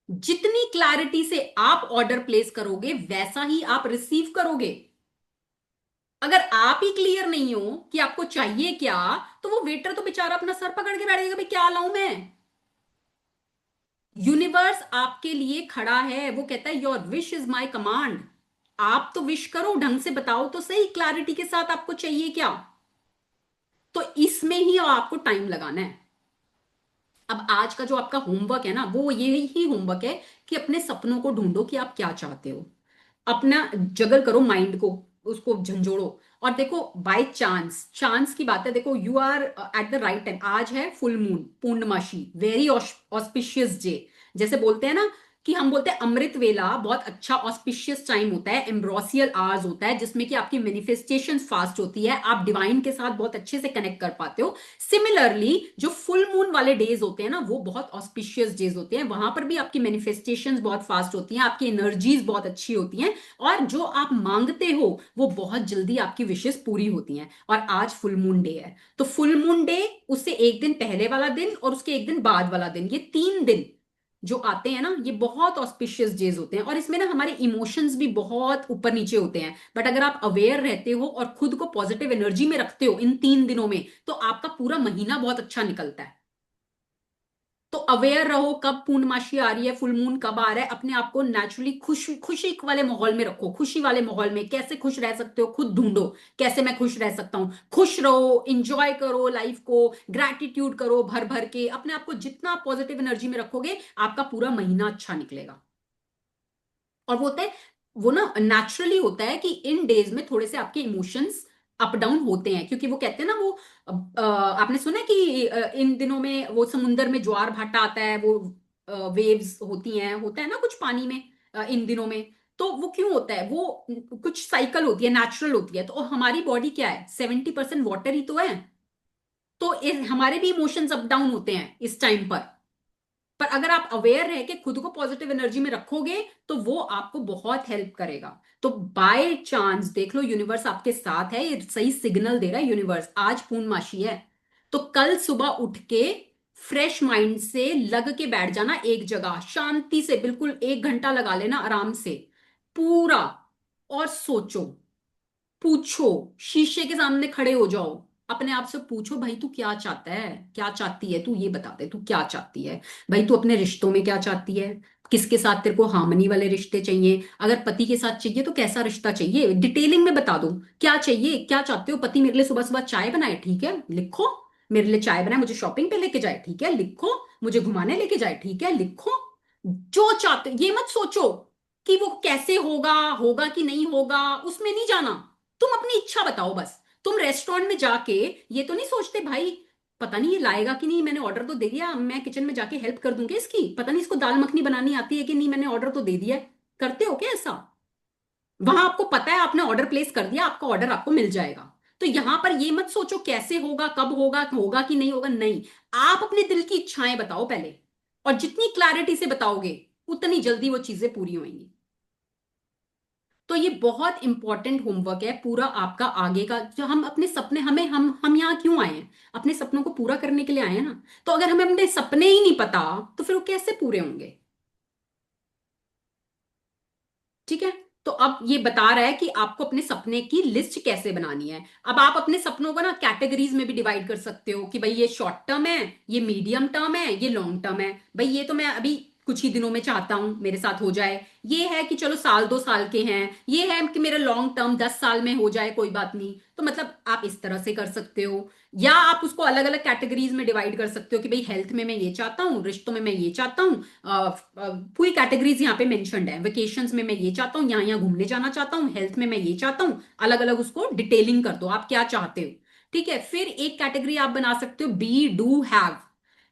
जितनी क्लैरिटी से आप ऑर्डर प्लेस करोगे वैसा ही आप रिसीव करोगे। अगर आप ही क्लियर नहीं हो कि आपको चाहिए क्या, तो वो वेटर तो बेचारा अपना सर पकड़ के बैठेगा भाई क्या लाऊं मैं। यूनिवर्स आपके लिए खड़ा है, वो कहता है your wish is my command. आप तो विश करो, ढंग से बताओ तो सही क्लैरिटी के साथ आपको चाहिए क्या। तो इसमें ही आपको टाइम लगाना है। अब आज का जो आपका होमवर्क है ना वो यही होमवर्क है कि अपने सपनों को ढूंढो कि आप क्या चाहते हो, अपना जगल करो माइंड को, उसको झंझोड़ो। और देखो बाय चांस, चांस की बात है, देखो you are at the right time, आज है फुल मून पूर्णमासी, वेरी ऑस्पिशियस डे। जैसे बोलते हैं ना कि हम बोलते हैं अमृत वेला बहुत अच्छा ऑस्पिशियस टाइम होता है, एम्ब्रोसियल आवर्स होता है जिसमें कि आपकी मैनिफेस्टेशन फास्ट होती है, आप डिवाइन के साथ बहुत अच्छे से कनेक्ट कर पाते हो। सिमिलरली जो फुल मून वाले डेज होते हैं ना वो बहुत ऑस्पिशियस डेज होते हैं, वहां पर भी आपकी मैनिफेस्टेशंस बहुत फास्ट होती हैं, आपकी एनर्जीज बहुत अच्छी होती हैं, और जो आप मांगते हो वो बहुत जल्दी आपकी विशेष पूरी होती हैं। और आज फुल मून डे है, तो फुल मून डे, उससे एक दिन पहले वाला दिन और उसके एक दिन बाद वाला दिन, ये 3 दिन जो आते हैं ना ये बहुत ऑस्पिशियस डेज होते हैं, और इसमें ना हमारे इमोशंस भी बहुत ऊपर नीचे होते हैं, बट अगर आप अवेयर रहते हो और खुद को पॉजिटिव एनर्जी में रखते हो इन 3 दिनों में तो आपका पूरा महीना बहुत अच्छा निकलता है। तो अवेयर रहो कब पूर्णमासी आ रही है, फुल मून कब आ रहा है, अपने आप को नेचुरली खुश खुशी वाले माहौल में रखो, खुशी वाले माहौल में कैसे खुश रह सकते हो खुद ढूंढो, कैसे मैं खुश रह सकता हूं, खुश रहो, इंजॉय करो लाइफ को, ग्रैटिट्यूड करो भर भर के, अपने आप को जितना पॉजिटिव एनर्जी में रखोगे आपका पूरा महीना अच्छा निकलेगा। और वो होता है, वो ना नेचुरली होता है कि इन डेज में थोड़े से आपके इमोशंस अप डाउन होते हैं, क्योंकि वो कहते हैं ना वो आपने सुना है कि इन दिनों में वो समुंदर में ज्वार भाटा आता है, वो वेव्स होती हैं, होता है ना कुछ पानी में इन दिनों में। तो वो क्यों होता है, वो कुछ साइकिल होती है, नेचुरल होती है, तो हमारी बॉडी क्या है 70% वाटर ही तो है, तो हमारे भी इमोशंस अप डाउन होते हैं इस टाइम पर अगर आप अवेयर रह के खुद को पॉजिटिव एनर्जी में रखोगे तो वो आपको बहुत हेल्प करेगा। तो बाय चांस देख लो यूनिवर्स आपके साथ है, ये सही सिग्नल दे रहा है यूनिवर्स, आज पूर्णमासी है, तो कल सुबह उठ के फ्रेश माइंड से लग के बैठ जाना एक जगह शांति से, बिल्कुल 1 घंटा लगा लेना आराम से पूरा, और सोचो, पूछो, शीशे के सामने खड़े हो जाओ, अपने आप से पूछो भाई तू क्या चाहता है, क्या चाहती है, तू ये बता दे तू क्या चाहती है, भाई तू अपने रिश्तों में क्या चाहती है, किसके साथ तेरे को हार्मनी वाले रिश्ते चाहिए, अगर पति के साथ चाहिए तो कैसा रिश्ता चाहिए, डिटेलिंग में बता दो क्या चाहिए, क्या चाहते हो, पति मेरे लिए सुबह सुबह चाय बनाए ठीक है लिखो, मेरे लिए चाय बनाए, मुझे शॉपिंग पे लेके जाए ठीक है लिखो, मुझे घुमाने लेके जाए, ठीक है लिखो जो चाहते। ये मत सोचो कि वो कैसे होगा, होगा कि नहीं होगा, उसमें नहीं जाना। तुम अपनी इच्छा बताओ बस। तुम रेस्टोरेंट में जाके ये तो नहीं सोचते भाई पता नहीं ये लाएगा कि नहीं, मैंने ऑर्डर तो दे दिया, मैं किचन में जाके हेल्प कर दूंगी इसकी, पता नहीं इसको दाल मखनी बनानी आती है कि नहीं, मैंने ऑर्डर तो दे दिया है। करते हो क्या ऐसा? वहां आपको पता है आपने ऑर्डर प्लेस कर दिया, आपका ऑर्डर आपको मिल जाएगा। तो यहां पर ये मत सोचो कैसे होगा, कब होगा, होगा कि नहीं होगा, नहीं। आप अपने दिल की इच्छाएं बताओ पहले, और जितनी क्लैरिटी से बताओगे उतनी जल्दी वो चीजें पूरी होंगी। तो ये बहुत इंपॉर्टेंट होमवर्क है पूरा आपका आगे का। जो हम अपने सपने, हमें हम यहाँ क्यों आए हैं? अपने सपनों को पूरा करने के लिए आए हैं ना। तो अगर हमें अपने सपने ही नहीं पता तो फिर वो कैसे पूरे होंगे? ठीक है। तो अब ये बता रहा है कि आपको अपने सपने की लिस्ट कैसे बनानी है। अब आप अपने सपनों को ना कैटेगरीज में भी डिवाइड कर सकते हो कि भाई ये शॉर्ट टर्म है, ये मीडियम टर्म है, ये लॉन्ग टर्म है। भाई ये तो मैं अभी कुछ ही दिनों में चाहता हूं मेरे साथ हो जाए। ये है कि चलो साल 2 साल के हैं। ये है कि मेरा लॉन्ग टर्म 10 साल में हो जाए, कोई बात नहीं। तो मतलब आप इस तरह से कर सकते हो, या आप उसको अलग अलग कैटेगरीज में डिवाइड कर सकते हो कि भाई हेल्थ में मैं ये चाहता हूँ, रिश्तों में मैं ये चाहता हूँ। पूरी कैटेगरीज यहाँ पे मेंशन्ड है। वेकेशंस में मैं ये चाहता हूँ, यहाँ यहाँ घूमने जाना चाहता हूँ। हेल्थ में मैं ये चाहता हूँ। अलग अलग उसको डिटेलिंग कर दो आप क्या चाहते हो। ठीक है। फिर एक कैटेगरी आप बना सकते हो बी डू हैव।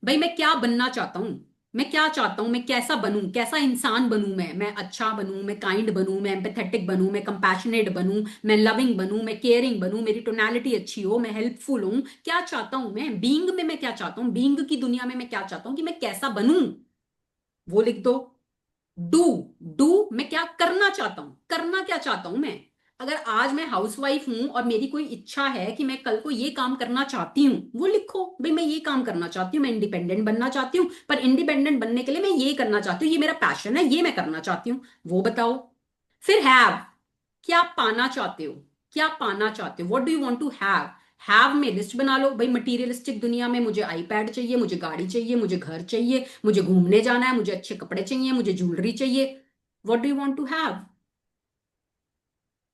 भाई मैं क्या बनना चाहता हूँ, मैं क्या चाहता हूं, मैं कैसा बनूं, कैसा इंसान बनूं, मैं अच्छा बनूं, मैं काइंड बनूं, मैं एम्पैथेटिक बनूं, मैं कंपैशनेट बनूं, मैं लविंग बनूं, मैं केयरिंग बनूं, मेरी टोनालिटी अच्छी हो, मैं हेल्पफुल हूं। क्या चाहता हूं मैं बीइंग में, मैं क्या चाहता हूं बीइंग की दुनिया में, मैं क्या चाहता हूं कि मैं कैसा बनूं, वो लिख दो। डू, डू मैं क्या करना चाहता हूं, करना क्या चाहता हूं मैं। अगर आज मैं हाउसवाइफ हूं और मेरी कोई इच्छा है कि मैं कल को ये काम करना चाहती हूँ, वो लिखो। भाई मैं ये काम करना चाहती हूँ, मैं इंडिपेंडेंट बनना चाहती हूँ, पर इंडिपेंडेंट बनने के लिए मैं ये करना चाहती हूँ, ये मेरा पैशन है, ये मैं करना चाहती हूँ, वो बताओ। फिर हैव, क्या पाना चाहते हो, क्या पाना चाहते हो, what do you want to have में लिस्ट बना लो। भाई मटीरियलिस्टिक दुनिया में मुझे आईपैड चाहिए, मुझे गाड़ी चाहिए, मुझे घर चाहिए, मुझे घूमने जाना है, मुझे अच्छे कपड़े चाहिए, मुझे ज्वेलरी चाहिए। What do you want to have,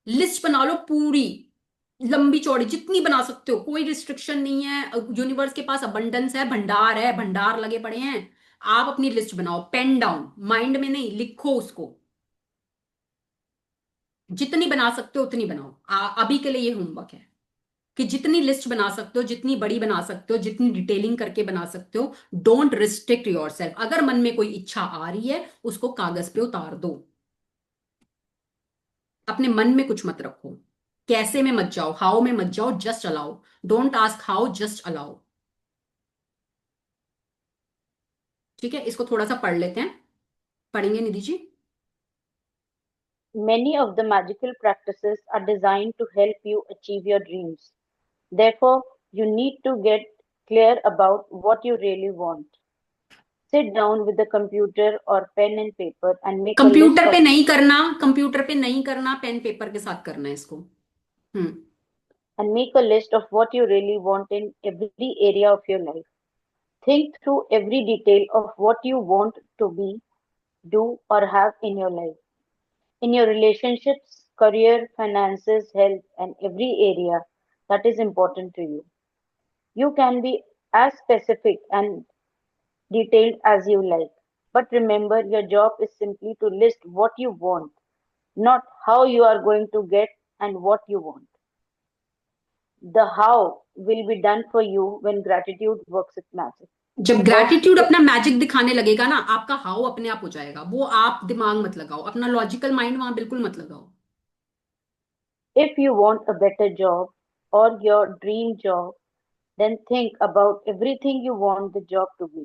list बना लो पूरी, लंबी चौड़ी जितनी बना सकते हो, कोई रिस्ट्रिक्शन नहीं है। यूनिवर्स के पास अबंडेंस है, भंडार लगे पड़े हैं। आप अपनी लिस्ट बनाओ, पेन डाउन, माइंड में नहीं, लिखो उसको। जितनी बना सकते हो उतनी बनाओ। अभी के लिए ये होमवर्क है कि जितनी लिस्ट बना सकते हो, जितनी बड़ी बना सकते हो, जितनी डिटेलिंग करके बना सकते हो। Don't restrict your self. अगर मन में कोई इच्छा आ रही है उसको कागज पे उतार दो। अपने मन में कुछ मत रखो, कैसे में मत जाओ, हाउ में मत जाओ, just allow. Don't ask how, just allow. ठीक है। इसको थोड़ा सा पढ़ लेते हैं, पढ़ेंगे निधि जी? Many of the magical practices are designed to help you achieve your dreams. Therefore, you need to get clear about what you really want. Sit down with a computer or pen and paper and make a list computer of पे नहीं करना, कंप्यूटर पे नहीं करना, पेन पेपर के साथ करना है इसको। हम्म। what you really want in every area of your life. Think through every detail of what you want to be, do, or have in your life. In your relationships, career, finances, health, and every area that is important to you. You can be as specific and detailed as you like. But remember, your job is simply to list what you want, not how you are going to get and what you want. The how will be done for you when gratitude works its magic. जब Because ग्रैटिट्यूड अपना मैजिक दिखाने लगेगा ना, आपका हाउ अपने आप हो जाएगा। वो आप दिमाग मत लगाओ, अपना लॉजिकल माइंड वहां बिल्कुल मत लगाओ। if you want a better job or your dream job, then think about everything you want the job to be.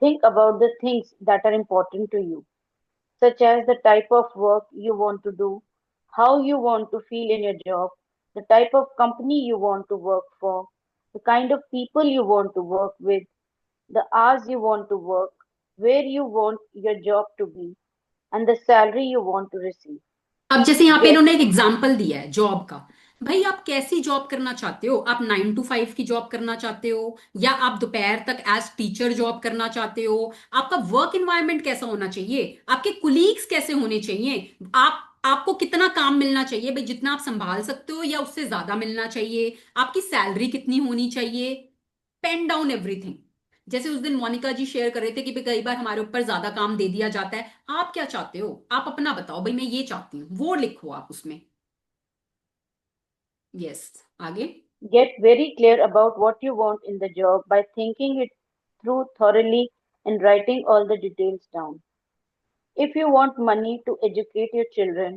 Think about the things that are important to you, such as the type of work you want to do, how you want to feel in your job, the type of company you want to work for, the kind of people you want to work with, the hours you want to work, where you want your job to be, and the salary you want to receive. अब जैसे यहाँ पे Get इन्होंने एक एग्जाम्पल दिया है जॉब का। भाई आप कैसी जॉब करना चाहते हो? आप 9 to 5 की जॉब करना चाहते हो, या आप दोपहर तक एज टीचर जॉब करना चाहते हो? आपका वर्क एनवायरनमेंट कैसा होना चाहिए? आपके कुलीग्स कैसे होने चाहिए? आपको कितना काम मिलना चाहिए? भाई जितना आप संभाल सकते हो या उससे ज्यादा मिलना चाहिए? आपकी सैलरी कितनी होनी चाहिए? Pen down everything. जैसे उस दिन मोनिका जी शेयर कर रहे थे कि भाई कई बार हमारे ऊपर ज्यादा काम दे दिया जाता है, आप क्या चाहते हो, आप अपना बताओ भाई, मैं ये चाहती हूँ, वो लिखो आप उसमें। यस, आगे। Get very clear about what you want in the job by thinking it through thoroughly and writing all the details down. If you want money to educate your children,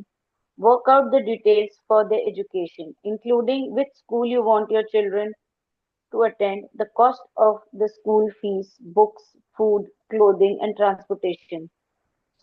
work out the details for their education, including which school you want your children to attend, the cost of the school fees, books, food, clothing, and transportation,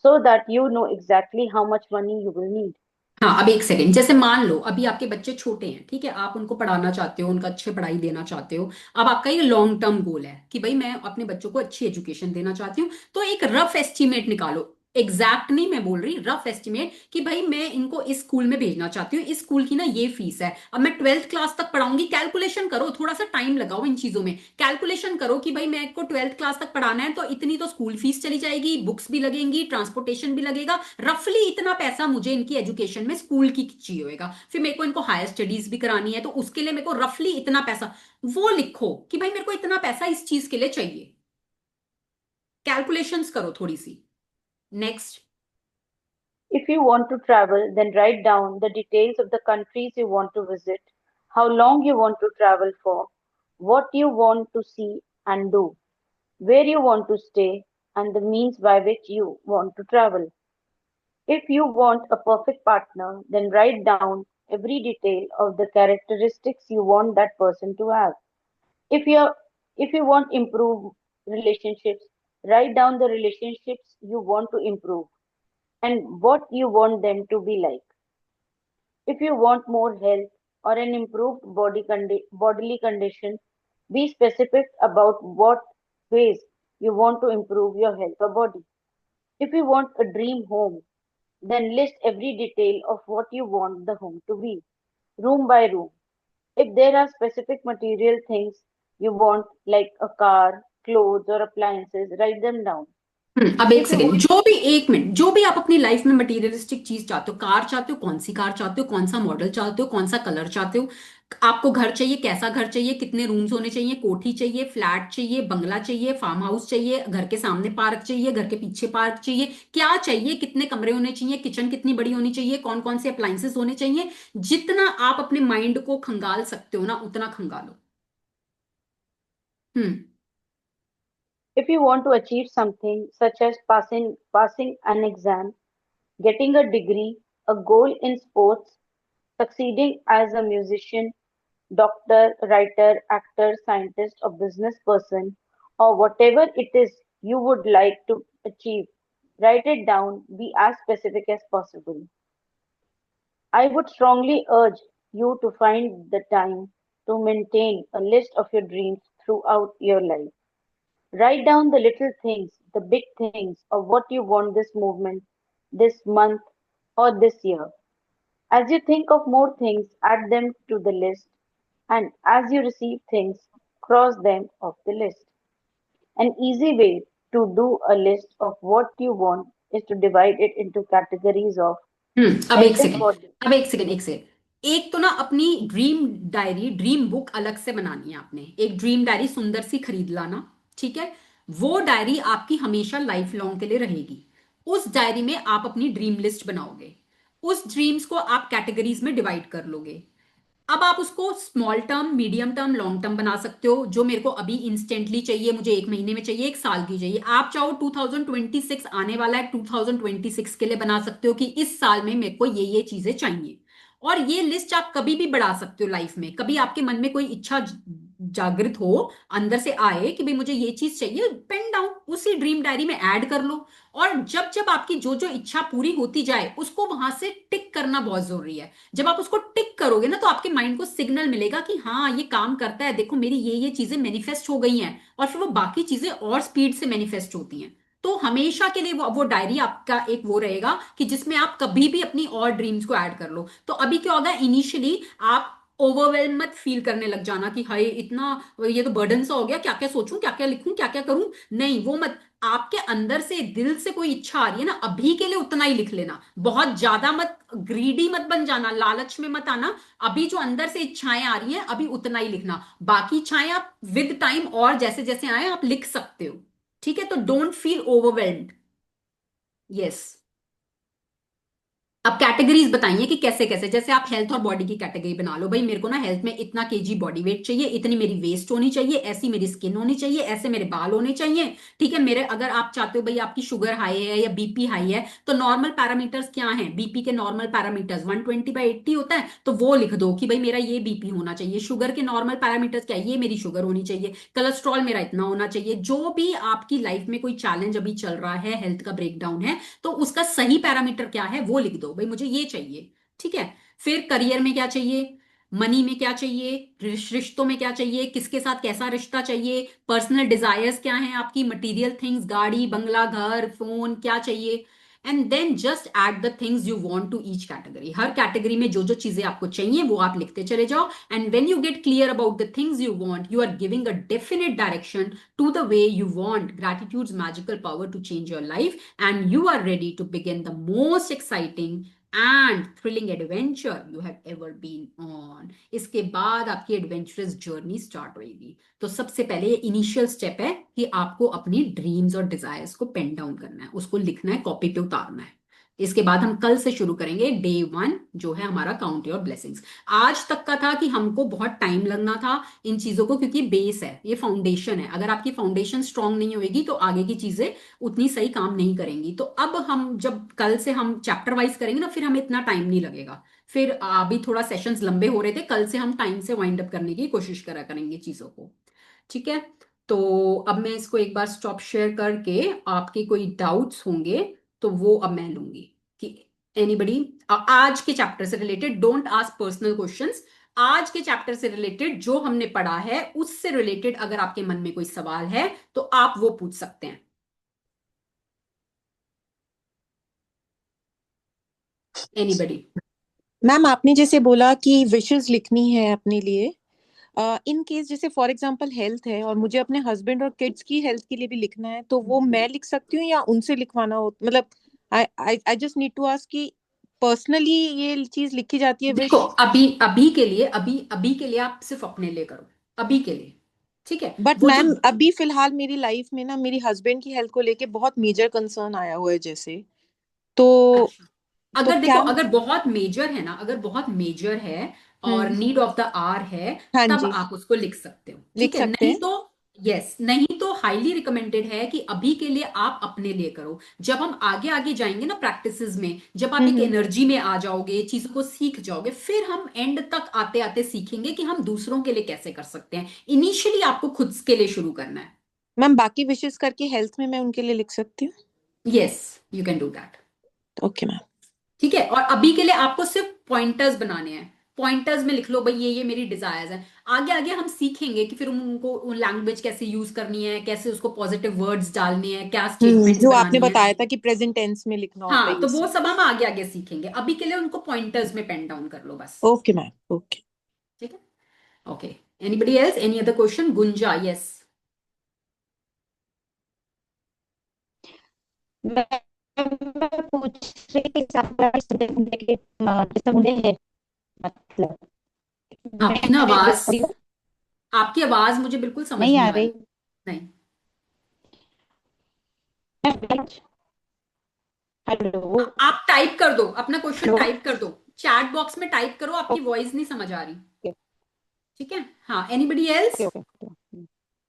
so that you know exactly how much money you will need. हाँ, अब एक सेकंड, जैसे मान लो अभी आपके बच्चे छोटे हैं, ठीक है, आप उनको पढ़ाना चाहते हो, उनका अच्छे पढ़ाई देना चाहते हो। अब आपका ये लॉन्ग टर्म गोल है कि भाई मैं अपने बच्चों को अच्छी एजुकेशन देना चाहती हूँ, तो एक रफ एस्टिमेट निकालो। एग्जैक्ट नहीं मैं बोल रही, रफ एस्टिमेट कि भाई मैं इनको इस स्कूल में भेजना चाहती हूँ, इस स्कूल की ना ये फीस है, अब मैं 12th क्लास तक पढ़ाऊंगी। कैलकुलेशन करो, थोड़ा सा टाइम लगाओ इन चीजों में, कैलकुलेशन करो कि भाई मैं को 12th क्लास तक पढ़ाना है, तो इतनी तो स्कूल फीस चली जाएगी, बुक्स भी लगेंगी, ट्रांसपोर्टेशन भी लगेगा, रफली इतना पैसा मुझे इनकी एजुकेशन में स्कूल की चाहिए होगा। फिर मेरे को इनको हायर स्टडीज भी करानी है, तो उसके लिए मेरे को रफली इतना पैसा, वो लिखो कि भाई मेरे को इतना पैसा इस चीज के लिए चाहिए। कैलकुलेशंस करो थोड़ी सी। Next. If you want to travel, then write down the details of the countries you want to visit, how long you want to travel for, what you want to see and do, where you want to stay, and the means by which you want to travel. If you want a perfect partner, then write down every detail of the characteristics you want that person to have. If you if you want improved relationships, write down the relationships you want to improve and what you want them to be like. If you want more health or an improved bodily condition, be specific about what ways you want to improve your health or body. If you want a dream home, then list every detail of what you want the home to be, room by room. If there are specific material things you want, like a car, clothes, or appliances, write them down. अब एक If you सेकंड, want जो भी, एक मिनट, जो भी आप अपनी लाइफ में मटेरियलिस्टिक चीज चाहते हो, कार चाहते हो, कौन सी कार चाहते हो, कौन सा मॉडल चाहते हो, कौन सा कलर चाहते हो, आपको घर चाहिए, कैसा घर चाहिए, कितने रूम्स होने चाहिए, कोठी चाहिए, फ्लैट चाहिए, बंगला चाहिए, फार्म हाउस चाहिए, घर के सामने पार्क चाहिए, घर के पीछे पार्क चाहिए, क्या चाहिए, कितने कमरे होने चाहिए, किचन कितनी बड़ी होनी चाहिए, कौन कौन से अप्लायंसेस होने चाहिए, जितना आप अपने माइंड को खंगाल सकते हो ना उतना खंगालो। हम्म। if you want to achieve something such as passing an exam, getting a degree, a goal in sports, succeeding as a musician, doctor, writer, actor, scientist, or business person, or whatever it is you would like to achieve, write it down, be as specific as possible. I would strongly urge you to find the time to maintain a list of your dreams throughout your life. Write down the little things, the big things, of what you want this movement, this month, or this year. As you think of more things, add them to the list, and as you receive things, cross them off the list. An easy way to do a list of what you want is to divide it into categories of अब एक essence सेकेंड, for अब एक सेकेंड, एक सेकेंड, एक तो ना अपनी ड्रीम डायरी, ड्रीम बुक अलग से बनानी है आपने, एक ड्रीम डायरी सुंदर सी खरीद लाना, ठीक है। वो डायरी आपकी हमेशा लाइफ लॉन्ग के लिए रहेगी। उस डायरी में आप अपनी ड्रीम लिस्ट बनाओगे, उस ड्रीम्स को आप कैटेगरीज में डिवाइड कर लोगे। अब आप उसको small term, medium term, long term बना सकते हो। जो मेरे को अभी इंस्टेंटली चाहिए, मुझे एक महीने में चाहिए, एक साल की चाहिए, आप चाहो 2026 आने वाला है, 2026 के लिए बना सकते हो कि इस साल में मेरे को ये चीजें चाहिए। और ये लिस्ट आप कभी भी बढ़ा सकते हो लाइफ में, कभी आपके मन में कोई इच्छा जागृत हो, अंदर से आए कि भाई मुझे ये चीज चाहिए, पेन डाउन उसी ड्रीम डायरी में ऐड कर लो। और जब जब आपकी जो जो इच्छा पूरी होती जाए उसको वहां से टिक करना बहुत जरूरी है। जब आप उसको टिक करोगे ना, तो आपके माइंड को सिग्नल मिलेगा कि हाँ ये काम करता है, देखो मेरी ये चीजें मैनिफेस्ट हो गई हैं, और फिर वो बाकी चीजें और स्पीड से मैनिफेस्ट होती हैं। तो हमेशा के लिए वो डायरी आपका एक वो रहेगा कि जिसमें आप कभी भी अपनी और ड्रीम्स को ऐड कर लो। तो अभी क्या होगा, इनिशियली आप ओवरवेलम मत फील करने लग जाना कि हाय इतना, ये तो बर्डन सा हो गया, क्या क्या सोचूं, क्या क्या लिखूं, क्या क्या करूं। नहीं, वो मत। आपके अंदर से दिल से कोई इच्छा आ रही है ना, अभी के लिए उतना ही लिख लेना, बहुत ज्यादा मत, ग्रीडी मत बन जाना, लालच में मत आना। अभी जो अंदर से इच्छाएं आ रही हैं अभी उतना ही लिखना, बाकी इच्छाएं आप विद टाइम और जैसे जैसे आए आप लिख सकते हो। ठीक है, तो डोंट फील ओवरवेल्म्ड। यस। अब कैटेगरीज बताइए कि कैसे कैसे, जैसे आप हेल्थ और बॉडी की कैटेगरी बना लो, भाई मेरे को ना हेल्थ में इतना केजी बॉडी वेट चाहिए, इतनी मेरी वेस्ट होनी चाहिए, ऐसी मेरी स्किन होनी चाहिए, ऐसे मेरे बाल होने चाहिए। ठीक है, मेरे अगर आप चाहते हो भाई आपकी शुगर हाई है या बीपी हाई है, तो नॉर्मल पैरामीटर्स क्या हैं, बीपी के नॉर्मल पैरामीटर्स 120/80 होता है, तो वो लिख दो कि भाई मेरा ये बीपी होना चाहिए। शुगर के नॉर्मल पैरामीटर्स क्या है, ये मेरी शुगर होनी चाहिए। कोलेस्ट्रॉल मेरा इतना होना चाहिए। जो भी आपकी लाइफ में कोई चैलेंज अभी चल रहा है, हेल्थ का ब्रेकडाउन है, तो उसका सही पैरामीटर क्या है वो लिख दो, भाई मुझे ये चाहिए। ठीक है। फिर करियर में क्या चाहिए, मनी में क्या चाहिए, रिश्तों में क्या चाहिए, किसके साथ कैसा रिश्ता चाहिए, पर्सनल डिजायर्स क्या हैं आपकी, मटेरियल थिंग्स, गाड़ी बंगला घर फोन क्या चाहिए। And then just add the things you want to each category. हर कैटेगरी में जो जो चीजें आपको चाहिए वो आप लिखते चले जाओ। And when you get clear about the things you want, you are giving a definite direction to the way you want gratitude's magical power to change your life, and you are ready to begin the most exciting and thrilling adventure you have ever been on। इसके बाद आपकी एडवेंचरस जर्नी स्टार्ट होगी। तो सबसे पहले ये इनिशियल स्टेप है कि आपको अपनी ड्रीम्स और डिजायर्स को पेन डाउन करना है, उसको लिखना है, कॉपी पे उतारना है। इसके बाद हम कल से शुरू करेंगे डे 1, जो है हमारा काउंट योर ब्लेसिंग्स। आज तक का था कि हमको बहुत टाइम लगना था इन चीजों को, क्योंकि बेस है, ये फाउंडेशन है। अगर आपकी फाउंडेशन स्ट्रांग नहीं होगी तो आगे की चीजें उतनी सही काम नहीं करेंगी। तो अब हम जब कल से हम चैप्टर वाइज करेंगे ना, फिर हमें इतना टाइम नहीं लगेगा। फिर अभी थोड़ा सेशंस लंबे हो रहे थे, कल से हम टाइम से वाइंड अप करने की कोशिश करा करेंगे चीजों को। ठीक है। तो अब मैं इसको एक बार स्टॉप शेयर करके, आपके कोई डाउट्स होंगे तो वो अब मैं लूंगी कि एनीबडी आज के चैप्टर से related, don't ask personal questions. आज के चैप्टर से रिलेटेड जो हमने पढ़ा है उससे रिलेटेड अगर आपके मन में कोई सवाल है तो आप वो पूछ सकते हैं। एनीबडी। मैम आपने जैसे बोला कि विशेस लिखनी है अपने लिए, इन केस जैसे फॉर एग्जांपल हेल्थ है और मुझे अपने हस्बैंड और किड्स की हेल्थ के लिए भी लिखना है, तो वो मैं लिख सकती हूँ या उनसे लिखवाना हो, मतलब I I just need to ask कि पर्सनली ये चीज लिखी जाती है देखो, विश। अभी अभी के लिए, अभी अभी के लिए आप सिर्फ अपने लिए करो, अभी के लिए। ठीक है। बट वो जो, मैम अभी फिलहाल मेरी लाइफ में ना मेरी हस्बैंड की हेल्थ को लेके बहुत मेजर कंसर्न आया हुआ है जैसे, तो अच्छा, तो अगर देखो, क्या। अगर बहुत मेजर है ना, अगर बहुत मेजर है और हम्म। नीड ऑफ द आवर है, हाँ तब जी। आप उसको लिख सकते हो। लिख ठीक है, सकते नहीं हैं। तो, यस, नहीं तो हाईली रिकमेंडेड है कि अभी के लिए आप अपने लिए करो। जब हम आगे आगे जाएंगे ना प्रैक्टिसेस में, जब आप एक हम्म। एनर्जी में आ जाओगे, चीजों को सीख जाओगे, फिर हम एंड तक आते आते सीखेंगे कि हम दूसरों के लिए कैसे कर सकते हैं। इनिशियली आपको खुद के लिए शुरू करना है। मैम बाकी विशेस करके हेल्थ में मैं उनके लिए लिख सकती हूँ। Yes, you can do that. Okay ma'am. ठीक है, और अभी के लिए आपको सिर्फ पॉइंटर्स बनाने हैं। पॉइंटर्स में लिख लो भाई ये मेरी डिजायर्स हैं। आगे आगे हम सीखेंगे कि फिर उनको लैंग्वेज कैसे यूज करनी है, कैसे उसको पॉजिटिव वर्ड्स डालने हैं, क्या स्टेटमेंट्स जो आपने बनानी है। बताया था कि प्रेजेंट टेंस में लिखना होता है हाँ, ये तो वो सब। सब हम आगे आगे सीखेंगे। अभी के लिए उनको पॉइंटर्स में पेन डाउन कर लो बस। Okay ma'am okay. ठीक है। Okay. Anybody else, any other question? Gunja, yes. मैं पूछ रही थी जैसे मुझे है, मतलब आपकी ना मैं आवाज, थोड़ी आपकी आवाज मुझे बिल्कुल समझ नहीं नहीं आ आ रही। रही। नहीं। हेलो। आप टाइप कर दो, अपना क्वेश्चन हेलो। टाइप कर दो, चैट बॉक्स में टाइप करो, आपकी वॉइस नहीं समझ आ रही। ओके ठीक है। हाँ, anybody else? Okay okay.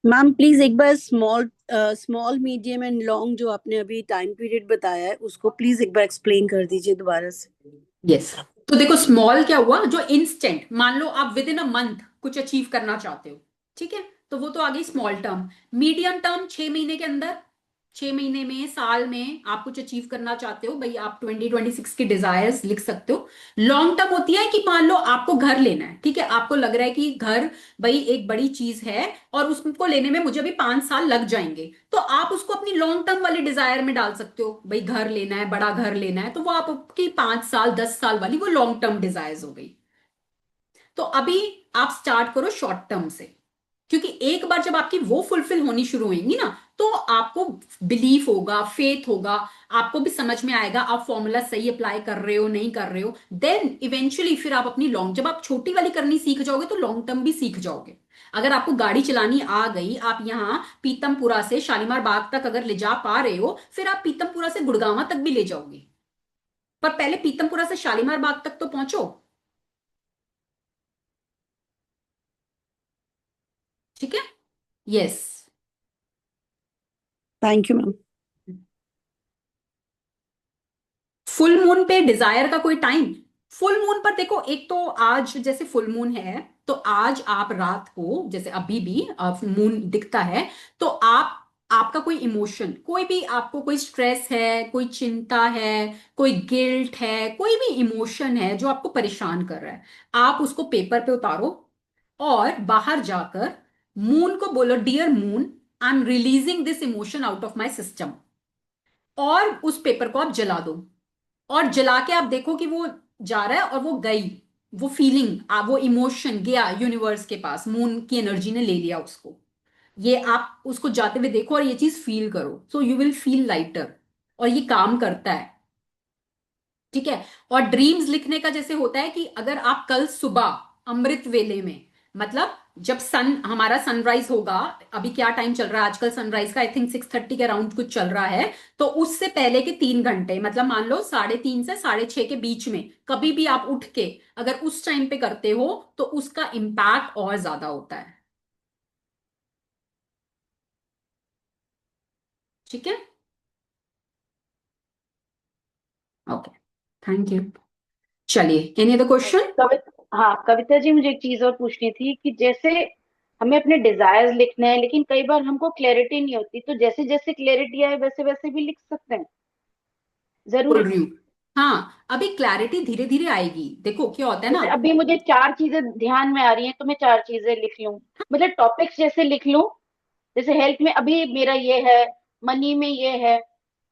Ma'am please एक बार स्मॉल मीडियम एंड लॉन्ग जो आपने अभी टाइम पीरियड बताया है उसको प्लीज एक बार एक्सप्लेन कर दीजिए दोबारा से। यस। तो देखो, स्मॉल क्या हुआ, जो इंस्टेंट, मान लो आप विद इन अ मंथ कुछ अचीव करना चाहते हो। ठीक है, तो वो तो आ गई स्मॉल टर्म। मीडियम टर्म 6 महीने के अंदर, 6 महीने में, साल में आप कुछ अचीव करना चाहते हो, भाई आप 2026 की डिजायर्स लिख सकते हो। लॉन्ग टर्म होती है कि मान लो आपको घर लेना है। ठीक है, आपको लग रहा है कि घर भाई एक बड़ी चीज है और उसको लेने में मुझे अभी 5 साल लग जाएंगे, तो आप उसको अपनी लॉन्ग टर्म वाली डिजायर में डाल सकते हो। भाई घर लेना है, बड़ा घर लेना है, तो वो आपकी 5 साल 10 साल वाली वो लॉन्ग टर्म डिजायर्स हो गई। तो अभी आप स्टार्ट करो शॉर्ट टर्म से, क्योंकि एक बार जब आपकी वो फुलफिल होनी शुरू होंगी ना, तो आपको बिलीफ होगा, फेथ होगा, आपको भी समझ में आएगा आप फॉर्मूला सही अप्लाई कर रहे हो नहीं कर रहे हो। देन इवेंचुअली फिर आप अपनी लॉन्ग, जब आप छोटी वाली करनी सीख जाओगे तो लॉन्ग टर्म भी सीख जाओगे। अगर आपको गाड़ी चलानी आ गई, आप यहाँ पीतमपुरा से शालीमार बाग तक अगर ले जा पा रहे हो, फिर आप पीतमपुरा से गुड़गांवा तक भी ले जाओगे, पर पहले पीतमपुरा से शालीमार बाग तक तो पहुंचो। ठीक है? Yes. Thank you ma'am. Full moon पे डिजायर का कोई टाइम? फुल मून पर देखो, एक तो आज जैसे फुल मून है, तो आज आप रात को, जैसे अभी भी मून दिखता है, तो आप, आपका कोई इमोशन, कोई भी आपको कोई स्ट्रेस है, कोई चिंता है, कोई गिल्ट है, कोई भी इमोशन है जो आपको परेशान कर रहा है, आप उसको पेपर पे उतारो और बाहर जाकर मून को बोलो, dear moon, I am releasing this emotion out of my system, और उस पेपर को आप जला दो। और जला के आप देखो कि वो जा रहा है और वो गई, वो फीलिंग, वो इमोशन गया यूनिवर्स के पास, मून की एनर्जी ने ले लिया उसको। ये आप उसको जाते हुए देखो और ये चीज फील करो, so you will feel lighter, और ये काम करता है। ठीक है? और ड्रीम्स लिखने का जैसे होता है कि अगर आप कल सुबह अमृत वेले में, मतलब जब सन, हमारा सनराइज होगा, अभी क्या टाइम चल रहा है आजकल सनराइज का, आई थिंक 6:30 के अराउंड कुछ चल रहा है, तो उससे पहले के 3 घंटे, मतलब मान लो 3:30 से 6:30 के बीच में कभी भी आप उठ के अगर उस टाइम पे करते हो, तो उसका इम्पैक्ट और ज्यादा होता है। ठीक है? Okay, thank you. चलिए, एनी अदर क्वेश्चन? हाँ कविता जी, मुझे एक चीज और पूछनी थी कि जैसे हमें अपने डिजायर्स लिखने हैं, लेकिन कई बार हमको क्लैरिटी नहीं होती, तो जैसे जैसे क्लैरिटी आए वैसे वैसे भी लिख सकते हैं? बोल जरूरी? रही हूँ, हाँ, अभी क्लैरिटी धीरे धीरे आएगी। देखो क्या होता है ना, जैसे अभी मुझे 4 चीजें ध्यान में आ रही हैं, तो मैं 4 चीजें लिख लूं, मतलब टॉपिक्स जैसे लिख लूं, जैसे हेल्थ में अभी मेरा ये है, मनी में ये है।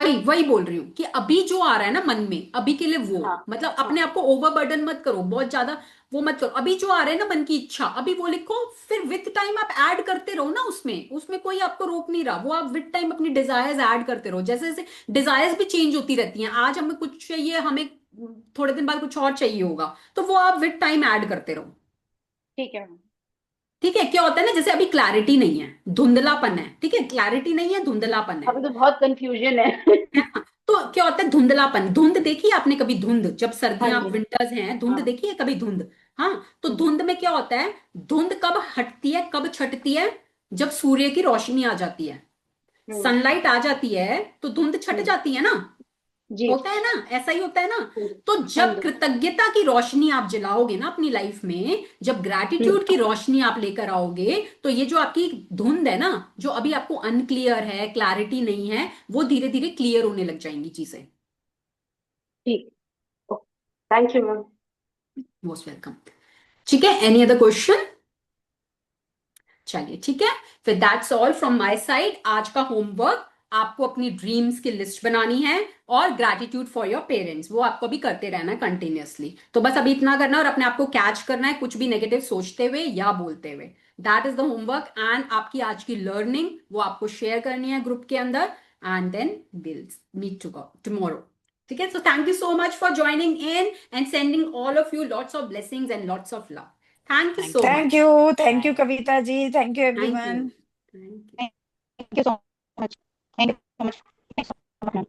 वही वही बोल रही हूँ कि अभी जो आ रहा है ना मन में, अभी के लिए वो, हाँ मतलब हाँ। अपने आप को ओवरबर्डन मत करो, बहुत ज्यादा वो मत करो। अभी जो आ रहा है ना मन की इच्छा, अभी वो लिखो, फिर विद टाइम आप ऐड करते रहो ना उसमें, उसमें कोई आपको रोक नहीं रहा, वो आप विद टाइम अपनी डिजायर्स ऐड करते रहो। जैसे जैसे डिजायर्स भी चेंज होती रहती हैं, आज हमें कुछ चाहिए, हमें थोड़े दिन बाद कुछ और चाहिए होगा, तो वो आप विद टाइम ऐड करते रहो। ठीक है मैम। ठीक है? क्या होता है ना, जैसे अभी क्लैरिटी नहीं है, धुंधलापन है, ठीक है, क्लैरिटी नहीं है, धुंधलापन है। अभी तो बहुत कंफ्यूजन है। है ना? तो क्या होता है धुंधलापन, धुंध देखी है आपने कभी? धुंध, जब हाँ सर्दियां, जी। विंटर्स हैं, धुंध हाँ। देखी है कभी? धुंध, हाँ, तो हम्म, धुंध में क्या होता है, धुंध कब हटती है, कब छटती है? जब सूर्य की रोशनी आ जाती है, हम्म, सनलाइट आ जाती है, तो धुंध छट हम्म, जाती है ना। जी। होता है ना, ऐसा ही होता है ना। तो हाँ जब जी। कृतज्ञता की रोशनी आप जलाओगे ना अपनी लाइफ में, जब हम्म, ग्रैटिट्यूड की रोशनी आप लेकर आओगे, तो ये जो आपकी धुंध है ना, जो अभी आपको अनक्लियर है, क्लैरिटी नहीं है, वो धीरे धीरे क्लियर होने लग जाएंगी चीजें। ठीक। Thank you ma'am. Most welcome. ठीक है, एनी अदर क्वेश्चन? चलिए, ठीक है, फिर that's all from my side. आज का होमवर्क, आपको अपनी ड्रीम्स की लिस्ट बनानी है, और ग्रैटिट्यूड फॉर योर पेरेंट्स, वो आपको भी करते रहना है कंटिन्यूअसली। तो बस अभी इतना करना है, और अपने आप को कैच करना है कुछ भी नेगेटिव सोचते हुए या बोलते हुए। That is the homework, and आपकी आज की लर्निंग वो आपको शेयर करनी है ग्रुप के अंदर, and then will meet tomorrow. ठीक है? So thank you so much for joining in and sending all of you lots of blessings and lots of love. Thank you so thank much. You, thank you Kavita ji, thank you Thank you. Everyone. Thank you. Thank you so much. Thank you so much.